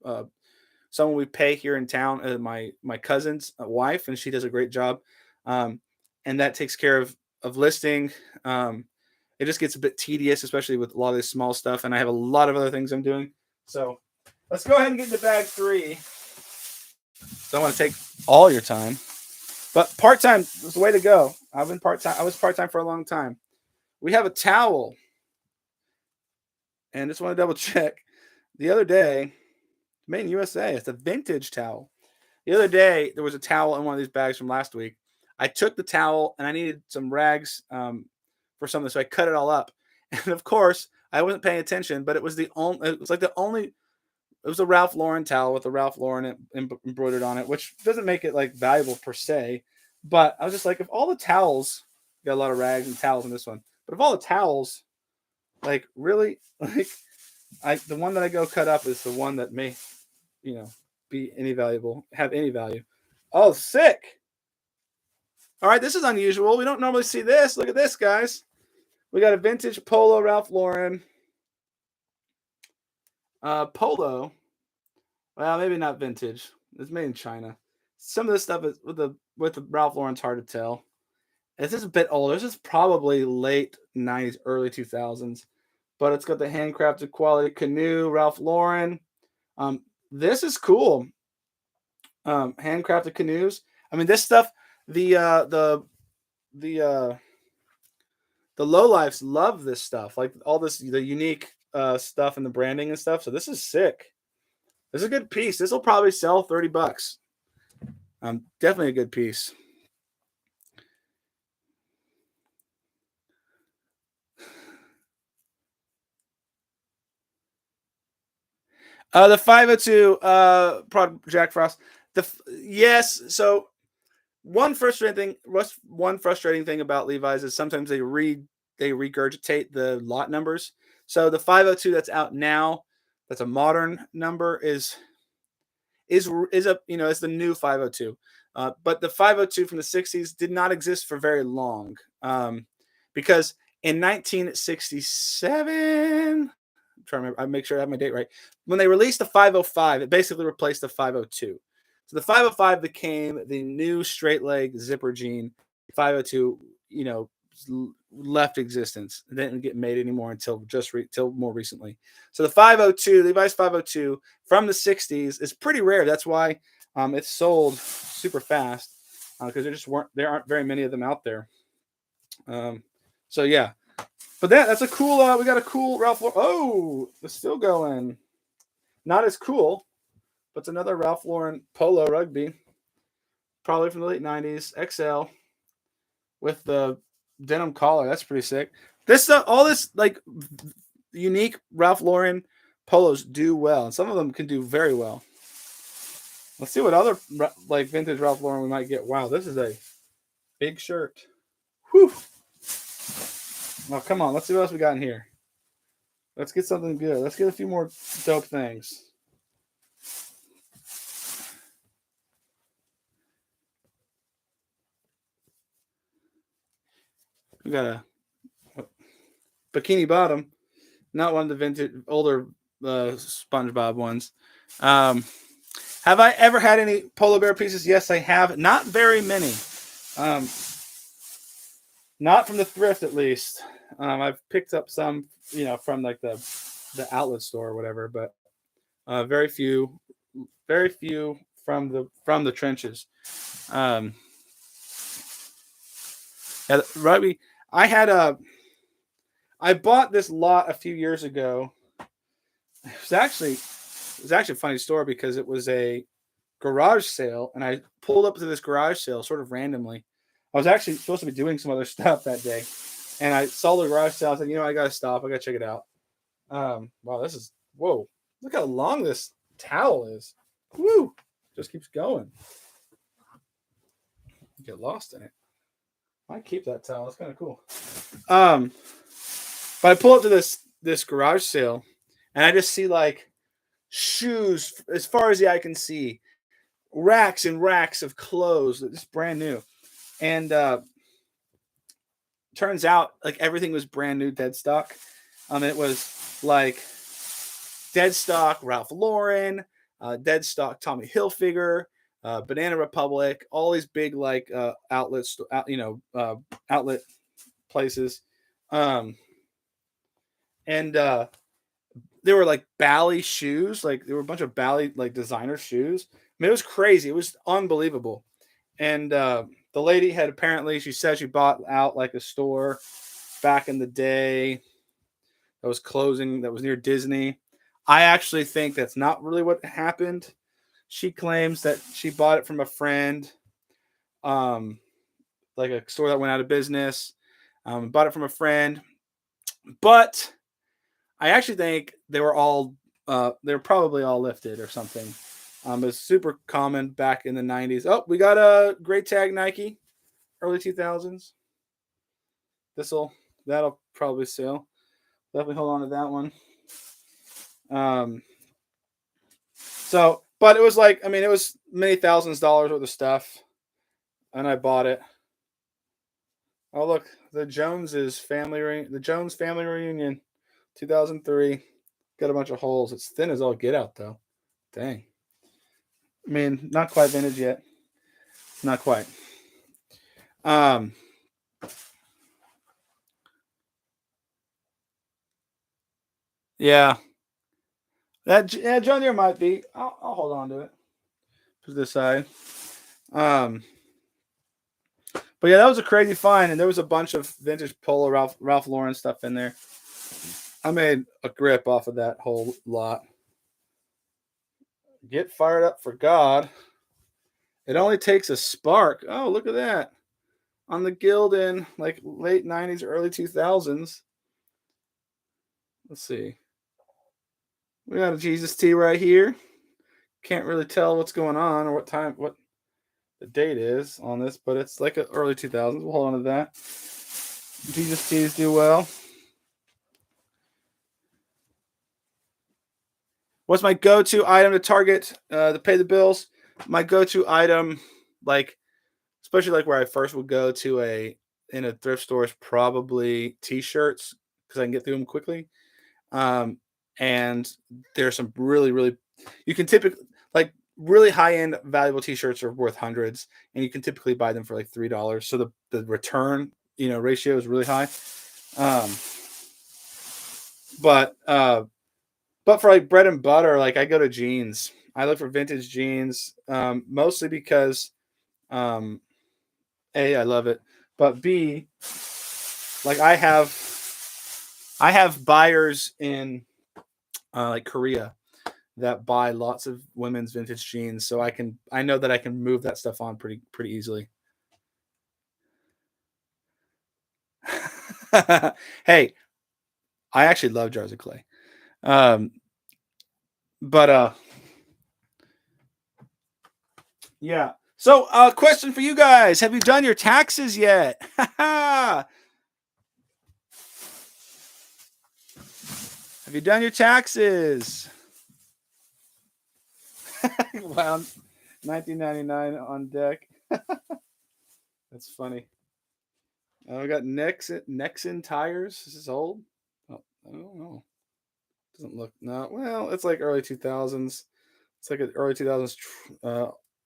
someone we pay here in town, my cousin's wife, and she does a great job. Um, and that takes care of listing. It just gets a bit tedious, especially with a lot of this small stuff, and I have a lot of other things I'm doing. So let's go ahead and get into bag 3. Don't want to take all your time, but part time is the way to go. I've been part time. I was part time for a long time. We have a towel, and just want to double check. The other day, made in USA. It's a vintage towel. The other day, there was a towel in one of these bags from last week. I took the towel and I needed some rags for something, so I cut it all up. And of course, I wasn't paying attention, but it was the only. It was like the only. It was a Ralph Lauren towel with a Ralph Lauren embroidered on it, which doesn't make it like valuable per se. But I was just like, if all the towels, got a lot of rags and towels in this one, but if all the towels, like really, like the one that I go cut up is the one that may, be have any value. Oh, sick. All right, this is unusual. We don't normally see this. Look at this, guys. We got a vintage polo Ralph Lauren. Polo. Well, maybe not vintage. It's made in China. Some of this stuff is with the Ralph Lauren's hard to tell. This is a bit older. This is probably late 90s, early 2000s. But it's got the handcrafted quality canoe, Ralph Lauren. This is cool. Handcrafted canoes. I mean, this stuff, the lowlifes love this stuff. Like all this, the unique stuff and the branding and stuff. So this is sick. This is a good piece. This will probably sell $30. Definitely a good piece. The 502 Jack Frost. Yes. So one frustrating thing about Levi's is sometimes they read they regurgitate the lot numbers. So the 502 that's out now, that's a modern number, is a is the new 502. But the 502 from the 60s did not exist for very long, because in 1967, I'm trying to remember, I make sure I have my date right. When they released the 505, it basically replaced the 502. So the 505 became the new straight leg zipper jean. 502, left existence. It didn't get made anymore until till more recently. So the 502, Levi's 502 from the 60s is pretty rare. That's why it's sold super fast, because there aren't very many of them out there. So yeah, but that's a cool. We got a cool Ralph Lauren. Oh, it's still going. Not as cool, but it's another Ralph Lauren polo rugby, probably from the late 90s, XL, with the denim collar. That's pretty sick. This stuff, all this like unique Ralph Lauren polos do well, and some of them can do very well. Let's see what other like vintage Ralph Lauren we might get. Wow, this is a big shirt. Whew. Oh, come on. Let's see what else we got in here. Let's get something good. Let's get a few more dope things. We got a bikini bottom, not one of the vintage older SpongeBob ones. Have I ever had any polar bear pieces? Yes, I have. Not very many. Not from the thrift, at least. I've picked up some, from like the outlet store or whatever, but very few from the trenches. Yeah, rugby. I bought this lot a few years ago. It was actually a funny story because it was a garage sale, and I pulled up to this garage sale sort of randomly. I was actually supposed to be doing some other stuff that day, and I saw the garage sale. I said, I gotta stop. I gotta check it out. Wow, whoa! Look how long this towel is. Woo! Just keeps going. You get lost in it. I keep that towel. It's kind of cool. But I pull up to this garage sale, and I just see like shoes as far as the eye can see, racks and racks of clothes. It's brand new, and turns out like everything was brand new, dead stock. It was like dead stock Ralph Lauren, dead stock Tommy Hilfiger, Banana Republic, all these big like outlets, outlet places, and there were like Bally shoes, like there were a bunch of Bally like designer shoes. I mean, it was crazy. It was unbelievable. And the lady had she said she bought out like a store back in the day that was closing, that was near Disney. I actually think that's not really what happened. She claims that she bought it from a friend, like a store that went out of business. Bought it from a friend, but I actually think they were probably all lifted or something. It's super common back in the 90s. Oh, we got a great tag Nike, early 2000s. That'll probably sell. Definitely hold on to that one. But it was like, it was many thousands of dollars worth of stuff, and I bought it. Oh, look, the Jones family reunion, 2003. Got a bunch of holes. It's thin as all get out, though. Dang. Not quite vintage yet. Not quite. Yeah. John Deere might be. I'll hold on to it. To this side. But yeah, that was a crazy find, and there was a bunch of vintage polo Ralph Lauren stuff in there. I made a grip off of that whole lot. Get fired up for God. It only takes a spark. Oh, look at that. On the Gildan, like late 90s, early 2000s. Let's see. We got a Jesus T right here. Can't really tell what's going on or what the date is on this, but it's like early 2000s. We'll hold on to that. Jesus teas do well. What's my go-to item to Target to pay the bills? My go-to item, like especially like where I first would go to in a thrift store, is probably t-shirts because I can get through them quickly. Um, and there's some really you can typically like really high-end valuable t-shirts are worth hundreds, and you can typically buy them for like $3. So the return ratio is really high. Um, but for like bread and butter, like I go to jeans. I look for vintage jeans, mostly because um, A, I love it, but B, like I have buyers in like Korea that buy lots of women's vintage jeans, so I know that I can move that stuff on pretty easily. Hey, I actually love jars of clay. Um, but yeah. So, question for you guys: have you done your taxes yet? Have you done your taxes? Wow, 1999 on deck. That's funny. We got Nexen tires. Is this old? Oh, I don't know. Doesn't look no. Well, it's like early 2000s. It's like an early 2000s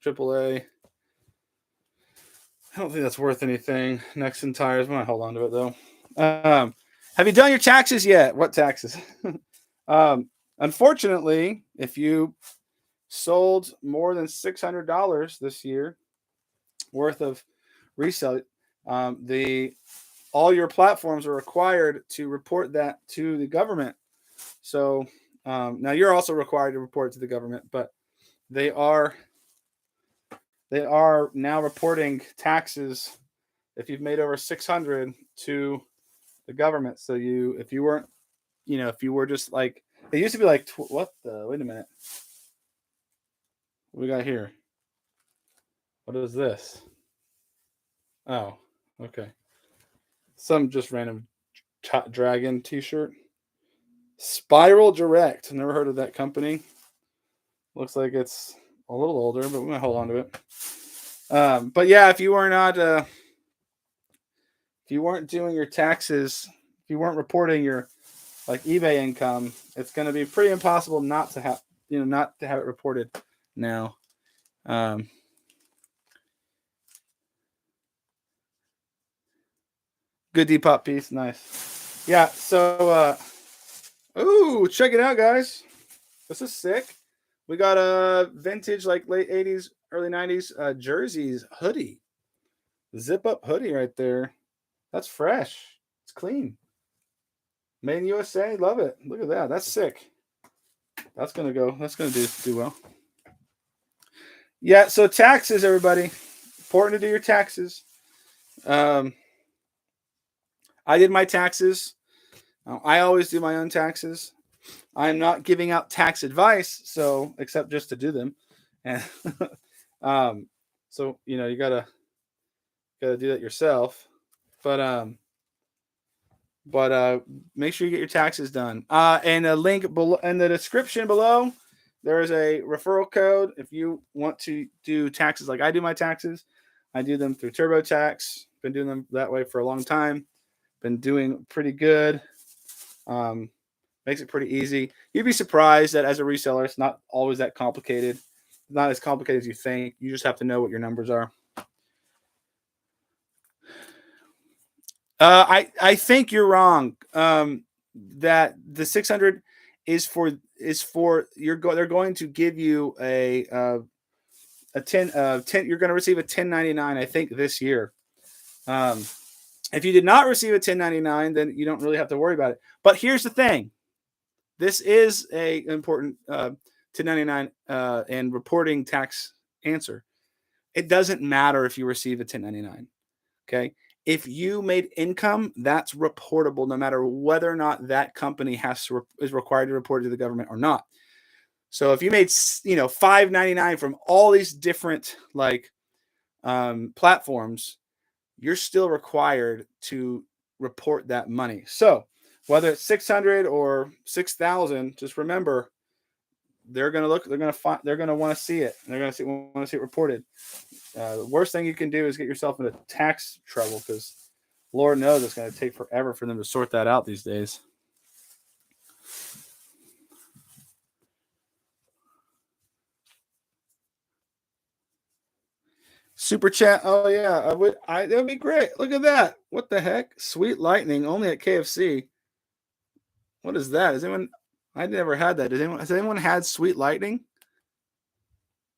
AAA. I don't think that's worth anything. Nexen tires. I might hold on to it though. Have you done your taxes yet? What taxes? Unfortunately, if you sold more than $600 this year worth of resale, the all your platforms are required to report that to the government. So now you're also required to report it to the government, but they are now reporting taxes if you've made over 600 to the government. So if you weren't, if you were just like, it used to be like, what the, wait a minute. What we got here? What is this? Oh, okay. Some just random dragon t-shirt. Spiral Direct. Never heard of that company. Looks like it's a little older, but we might hold on to it. But yeah, if you weren't doing your taxes, if you weren't reporting your like eBay income, it's going to be pretty impossible not to have it reported now. Um, Good Depop piece, nice. Yeah, so ooh, check it out, guys. This is sick. We got a vintage, like late 80s, early 90s jerseys hoodie. Zip up hoodie right there. That's fresh. It's clean. Made in USA. Love it. Look at that. That's sick. That's gonna go. That's gonna do well. Yeah. So taxes, everybody. Important to do your taxes. Um, I did my taxes. I always do my own taxes. I'm not giving out tax advice, so except just to do them, and um, so you gotta do that yourself. But make sure you get your taxes done. And a link below in the description below. There is a referral code if you want to do taxes like I do my taxes. I do them through TurboTax. Been doing them that way for a long time. Been doing pretty good. Um, Makes it pretty easy. You'd be surprised that as a reseller, it's not always that complicated. Not as complicated as you think. You just have to know what your numbers are. I think you're wrong. That the 600 is for they're going to give you a 10. You're going to receive a 1099. I think this year. Um, if you did not receive a 1099, then you don't really have to worry about it. But here's the thing: this is a important 1099 and reporting tax answer. It doesn't matter if you receive a 1099. Okay. If you made income, that's reportable no matter whether or not that company is required to report it to the government or not. So if you made $5.99 from all these different platforms, you're still required to report that money. So whether it's 600 or 6,000, just remember they're going to look, they're going to find, they're going to want to see it. They're going to want to see it reported. The worst thing you can do is get yourself into tax trouble, because Lord knows it's going to take forever for them to sort that out these days. Super chat. Oh yeah, I would. That would be great. Look at that. What the heck? Sweet Lightning only at KFC. What is that? Is anyone? I never had that. Has anyone had Sweet Lightning?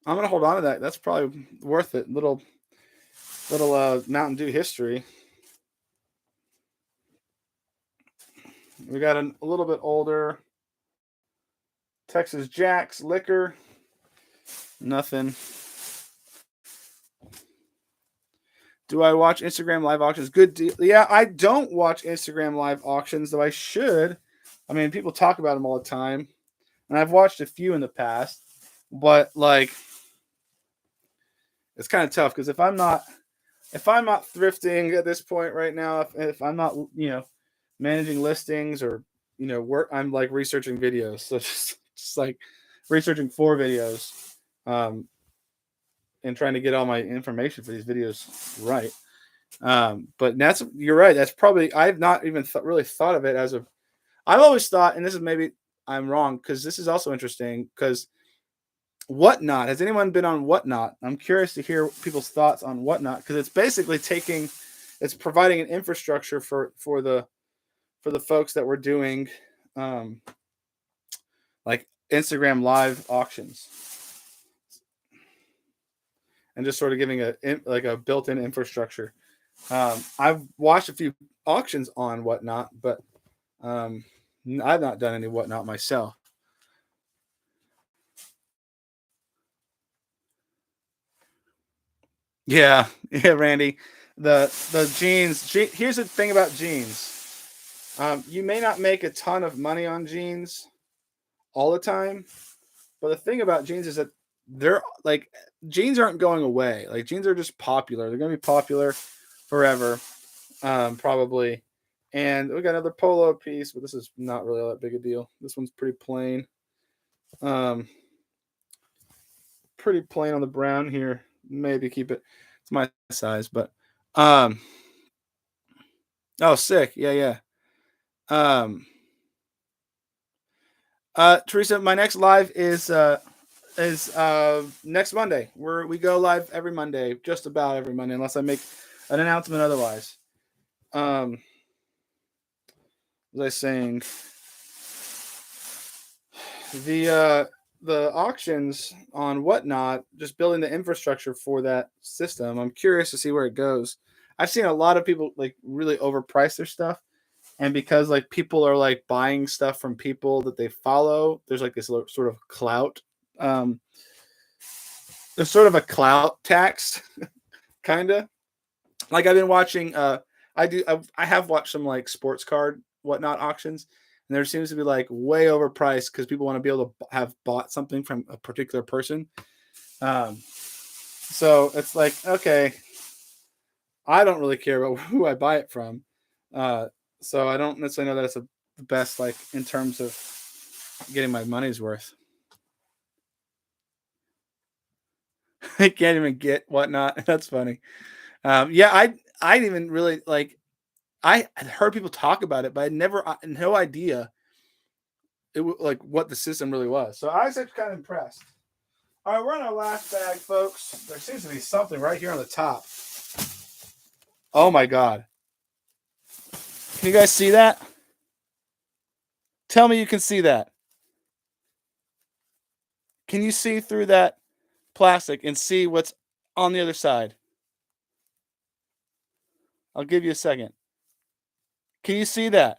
I'm gonna hold on to that. That's probably worth it. Little Mountain Dew history. We got a little bit older Texas Jack's liquor. Nothing. Do I watch Instagram live auctions? Good deal. Yeah, I don't watch Instagram live auctions, though I should. I mean, people talk about them all the time, and I've watched a few in the past. But like, it's kind of tough, because if I'm not thrifting at this point right now, if I'm not, managing listings, or work, I'm like researching videos. So just like researching for videos, and trying to get all my information for these videos right. But you're right. That's probably, I've not even really thought of it as a. I've always thought, and this is, maybe I'm wrong, because this is also interesting, because Whatnot. Has anyone been on Whatnot? I'm curious to hear people's thoughts on Whatnot, because it's basically it's providing an infrastructure for the folks that were doing like Instagram live auctions, and just sort of giving a built-in infrastructure. I've watched a few auctions on Whatnot, but I've not done any Whatnot myself. Yeah, Randy. The jeans. Here's the thing about jeans. You may not make a ton of money on jeans all the time, but the thing about jeans is that they're like, jeans aren't going away. Like, jeans are just popular. They're going to be popular forever, probably. And we got another polo piece, but this is not really that big a deal. This one's pretty plain. Pretty plain on the brown here. Maybe keep it. It's my size, but oh, sick. Yeah. Teresa, my next live is next Monday. We go live every Monday, just about every Monday, unless I make an announcement otherwise. Was I saying the auctions on Whatnot, just building the infrastructure for that system. I'm curious to see where it goes. I've seen a lot of people like really overprice their stuff, and because like people are like buying stuff from people that they follow, there's like this sort of clout. There's sort of a clout tax, kind of. Like, I've been watching. I have watched some like sports card Whatnot auctions, and there seems to be like way overpriced, because people want to be able to have bought something from a particular person. So it's like, okay, I don't really care about who I buy it from. So I don't necessarily know that it's the best, like, in terms of getting my money's worth. I can't even get Whatnot. That's funny. Yeah, I didn't even really like. I had heard people talk about it, but I had no idea like what the system really was. So I was actually kind of impressed. All right, we're on our last bag, folks. There seems to be something right here on the top. Oh my God. Can you guys see that? Tell me you can see that. Can you see through that plastic and see what's on the other side? I'll give you a second. Can you see that?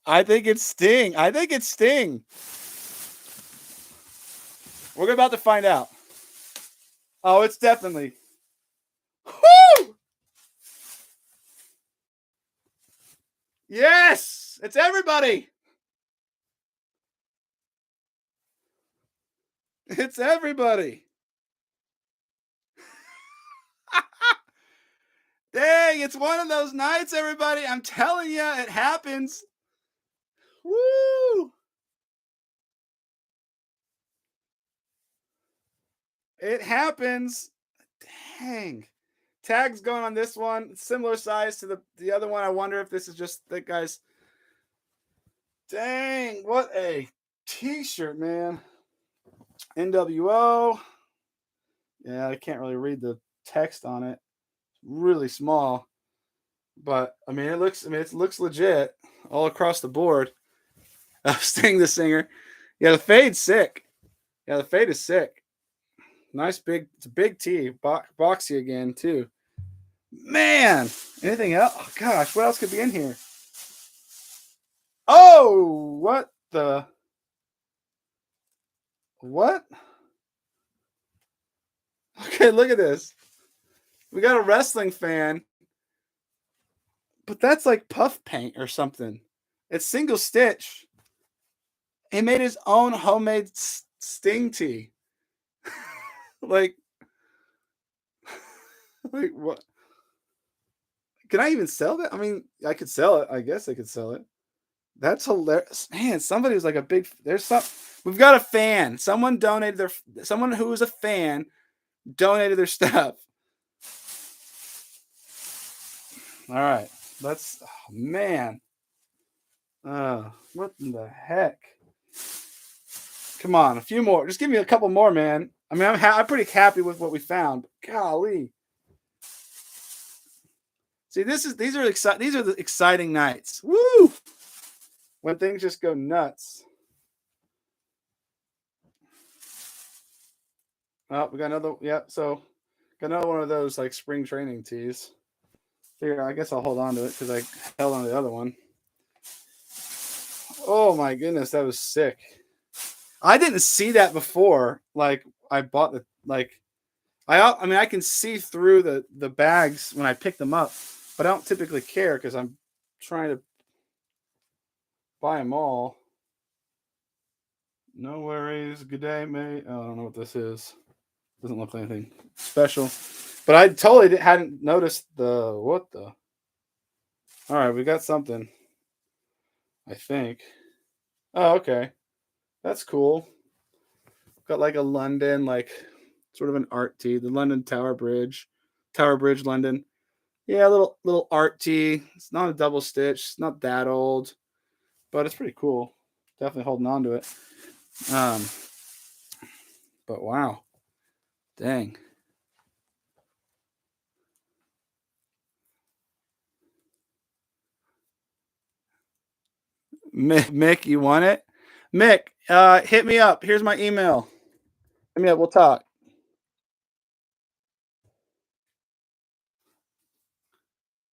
I think it's Sting. We're about to find out. Oh, it's definitely. Woo! Yes! It's everybody! It's everybody! it's one of those nights, everybody. I'm telling you, it happens. Woo! It happens. Dang. Tags going on this one. Similar size to the other one. I wonder if this is just the guy's. Dang, what a t-shirt, man. NWO. Yeah, I can't really read the text on it. It's really small. But I mean it looks legit all across the board. Sting the Singer. Yeah, the fade's sick. Yeah, the fade is sick. Nice big, it's a big tee. Boxy again, too. Man, anything else? Oh, gosh, what else could be in here? Oh, what the? What? Okay, look at this. We got a wrestling fan, but that's like puff paint or something. It's single stitch. He made his own homemade Sting tee. like what? Can I even sell that? I mean, I could sell it. I guess I could sell it. That's hilarious, man. Somebody was like a big. We've got a fan. Someone donated Someone who was a fan donated their stuff. All right, let's. Oh, man. What in the heck? Come on, a few more. Just give me a couple more, man. I mean, I'm pretty happy with what we found. Golly. See, these are the exciting nights. Woo! When things just go nuts. Oh, we got another. Yeah, so got another one of those like spring training tees. Here, I guess I'll hold on to it because I held on to the other one. Oh my goodness, that was sick. I didn't see that before. Like I bought the I mean I can see through the bags when I pick them up, but I don't typically care because I'm trying to buy them all. No worries. Good day, mate. Oh, I don't know what this is. Doesn't look like anything special. But I totally hadn't noticed what the. All right, we got something. I think. Oh, okay. That's cool. Got like a London, like sort of an art tee. The London Tower Bridge. Tower Bridge, London. Yeah, a little art tee. It's not a double stitch. It's not that old. But it's pretty cool. Definitely holding on to it. But wow. Dang. Mick, you want it? Mick, hit me up. Here's my email. Hit me up. We'll talk.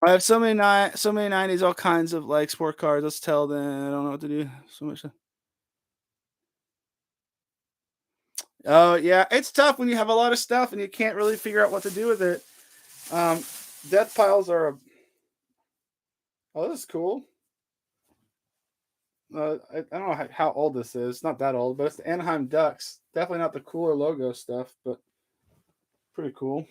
I have so many 90s, all kinds of like sport cars. Let's tell them. I don't know what to do. So much. Oh yeah, it's tough when you have a lot of stuff and you can't really figure out what to do with it. Death piles are. Oh, this is cool. I don't know how old this is. It's not that old, but it's the Anaheim Ducks. Definitely not the cooler logo stuff, but pretty cool.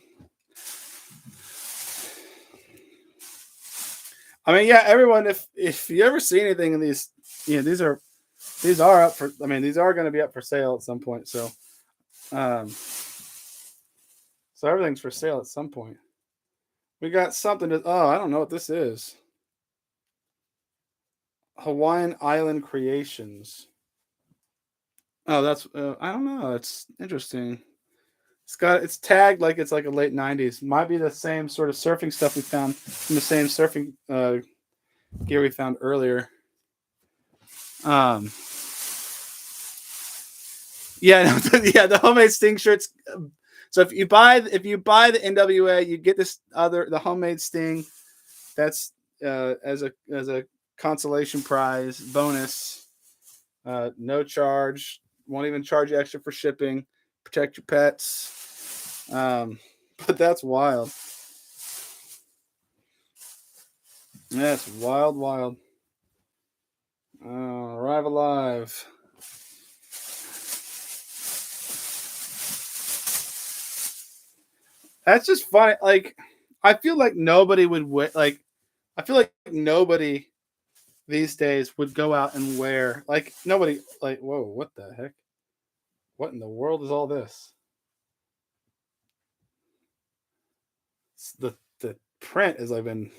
I mean, yeah, everyone. If you ever see anything in these, these are up for. I mean, these are going to be up for sale at some point. So, so everything's for sale at some point. We got something to. Oh, I don't know what this is. Hawaiian Island Creations. Oh, that's I don't know. It's interesting. It's tagged like it's like a late '90s. Might be the same sort of surfing stuff we found from the same surfing gear we found earlier. Yeah, yeah, the homemade Sting shirts. So if you buy the NWA, you get the homemade Sting. That's as a consolation prize bonus. No charge. Won't even charge you extra for shipping. Protect your pets. But that's wild. That's wild. Arrive Alive. That's just funny. Like, I feel like nobody would like. I feel like nobody these days would go out and wear like nobody like. Whoa, what the heck? What in the world is all this? The print is like been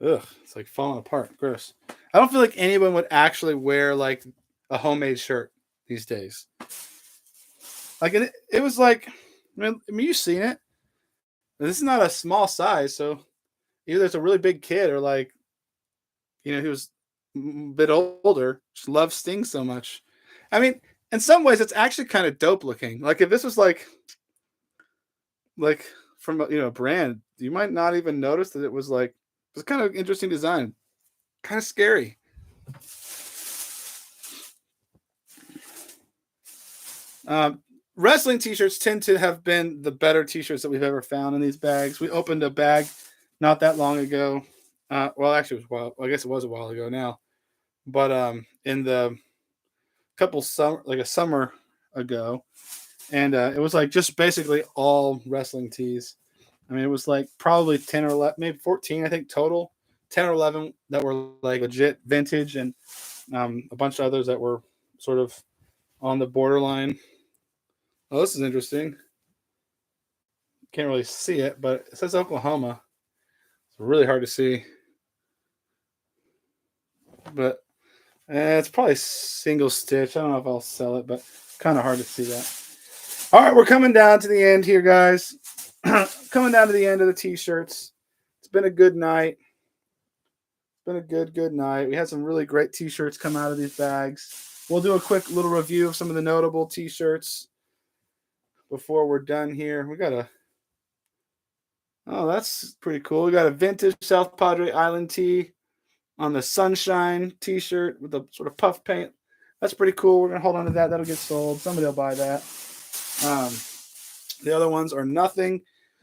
ugh. It's like falling apart. Gross. I don't feel like anyone would actually wear like a homemade shirt these days. Like it was like, I mean, you've seen it. This is not a small size, so either it's a really big kid or like he was a bit older, just loves Sting so much. I mean, in some ways, it's actually kind of dope looking. Like if this was like from a brand, you might not even notice that it was kind of interesting design, kind of scary. Um, Wrestling t-shirts tend to have been the better t-shirts that we've ever found in these bags. We opened a bag not that long ago. Well, actually, it was I guess it was a while ago now, but in the a summer ago, and it was like just basically all wrestling tees. I mean, it was like probably 10 or 11, maybe 14, I think total. 10 or 11 that were like legit vintage, and a bunch of others that were sort of on the borderline. Oh, this is interesting. Can't really see it, but it says Oklahoma. It's really hard to see, but it's probably single stitch. I don't know if I'll sell it, but kind of hard to see that. All right, we're coming down to the end here, guys. Coming down to the end of the t-shirts. It's been a good night. It's been a good night. We had some really great t-shirts come out of these bags. We'll do a quick little review of some of the notable t-shirts before we're done here. Oh, that's pretty cool. We got a vintage South Padre Island tee on the Sunshine t-shirt with the sort of puff paint. That's pretty cool. We're gonna hold on to that. That'll get sold. Somebody will buy that. The other ones are nothing.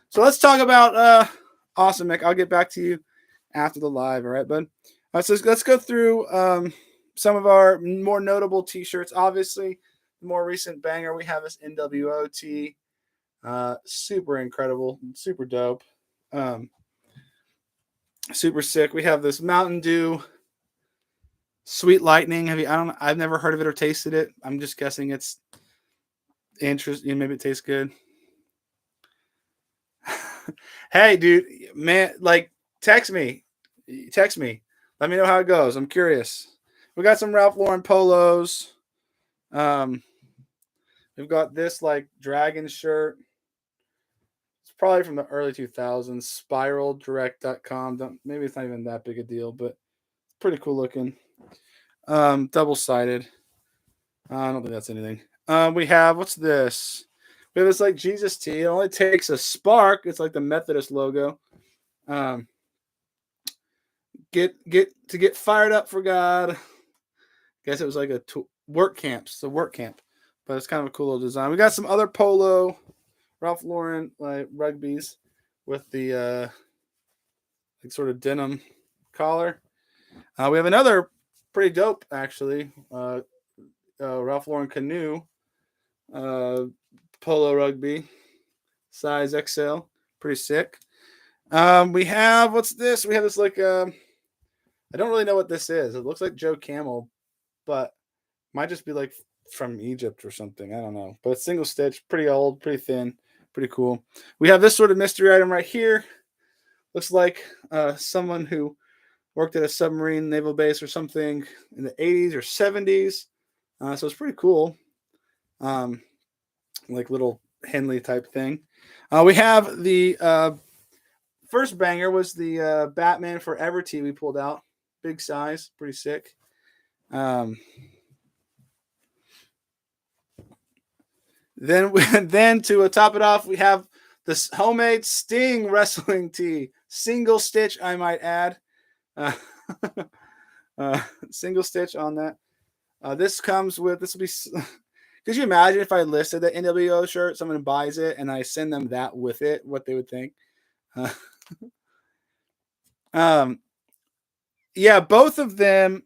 So let's talk about Awesome Mick. I'll get back to you after the live. All right, bud. So let's go through some of our more notable t-shirts. Obviously, the more recent banger we have is NWO tee. Super incredible, super dope. Super sick. We have this Mountain Dew Sweet Lightning. I've never heard of it or tasted it. I'm just guessing it's interesting. Maybe it tastes good. Hey, dude, man, like text me. Let me know how it goes. I'm curious. We got some Ralph Lauren polos. Um, we've got this like dragon shirt. It's probably from the early 2000s. SpiralDirect.com. Maybe it's not even that big a deal, but it's pretty cool looking. Double sided. I don't think that's anything. We have what's this? We have this like Jesus tee. It only takes a spark. It's like the Methodist logo. Um, get fired up for God. Guess it was like a work camp. It's a work camp, but it's kind of a cool little design. We got some other polo, Ralph Lauren like rugbies with the like sort of denim collar. We have another pretty dope actually. Ralph Lauren canoe polo rugby size XL, pretty sick. We have what's this? We have this like I don't really know what this is. It looks like Joe Camel, but might just be like from Egypt or something. I don't know. But it's single stitch, pretty old, pretty thin, pretty cool. We have this sort of mystery item right here. Looks like someone who worked at a submarine naval base or something in the 80s or 70s. So it's pretty cool. Like little Henley type thing. We have the first banger was the Batman Forever tee we pulled out. Big size, pretty sick. Then then to top it off, we have this homemade Sting wrestling tee, single stitch, I might add. Single stitch on that. This will be. Could you imagine if I listed the NWO shirt, someone buys it, and I send them that with it, what they would think? Yeah, both of them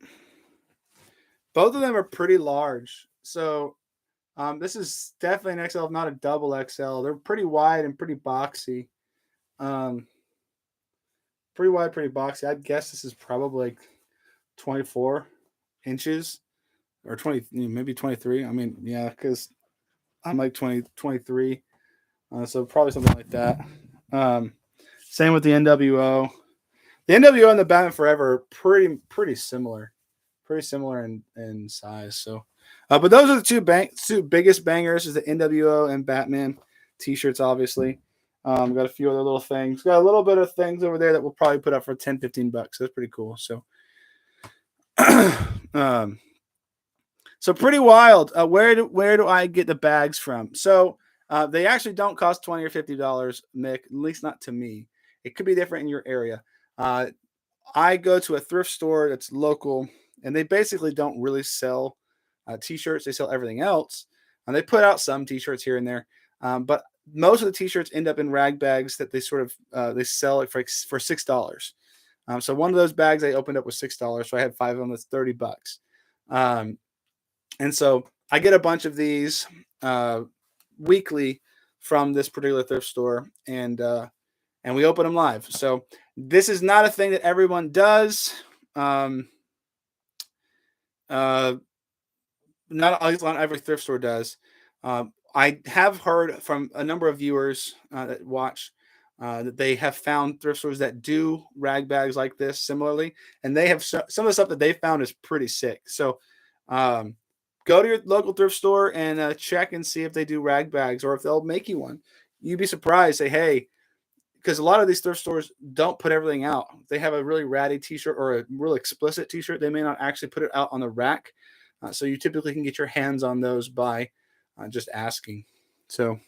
are pretty large. So this is definitely an XL, not a double XL. They're pretty wide and pretty boxy. Pretty wide, pretty boxy. I'd guess this is probably like 24 inches or 20, maybe 23. I mean, yeah, because I'm like 23. So probably something like that. Um, Same with the NWO. The NWO and the Batman Forever are pretty similar, in size. So, but those are the two biggest bangers: is the NWO and Batman t-shirts, obviously. Got a few other little things. Got a little bit of things over there that we'll probably put up for 10, $15. That's pretty cool. So, um, so pretty wild. Where do I get the bags from? So they actually don't cost $20 or $50, Mick. At least not to me. It could be different in your area. I go to a thrift store that's local, and they basically don't really sell t-shirts. They sell everything else, and they put out some t-shirts here and there. But most of the t-shirts end up in rag bags that they sort of they sell it for $6. So one of those bags I opened up was $6. So I had 5 of them. That's $30. And so I get a bunch of these weekly from this particular thrift store, and we open them live. So this is not a thing that everyone does. Not every thrift store does. I have heard from a number of viewers that watch that they have found thrift stores that do rag bags like this similarly, and they have some of the stuff that they found is pretty sick. So go to your local thrift store and check and see if they do rag bags or if they'll make you one. You'd be surprised. Say, hey, because a lot of these thrift stores don't put everything out. They have a really ratty t-shirt or a really explicit t-shirt. They may not actually put it out on the rack. So you typically can get your hands on those by just asking. So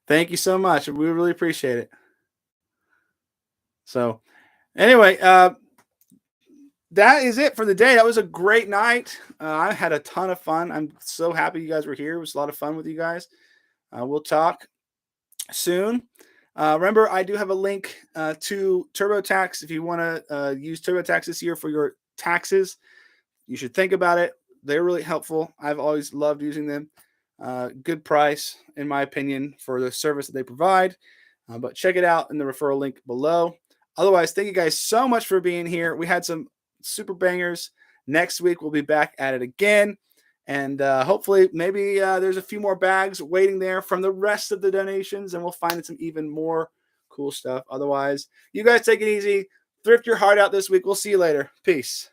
thank you so much. We really appreciate it. So anyway, that is it for the day. That was a great night. I had a ton of fun. I'm so happy you guys were here. It was a lot of fun with you guys. We'll talk soon. Remember, I do have a link to TurboTax. If you want to use TurboTax this year for your taxes, you should think about it. They're really helpful. I've always loved using them. Good price, in my opinion, for the service that they provide. But check it out in the referral link below. Otherwise, thank you guys so much for being here. We had some super bangers. Next week, we'll be back at it again. And hopefully, maybe there's a few more bags waiting there from the rest of the donations, and we'll find some even more cool stuff. Otherwise, you guys take it easy. Thrift your heart out this week. We'll see you later. Peace.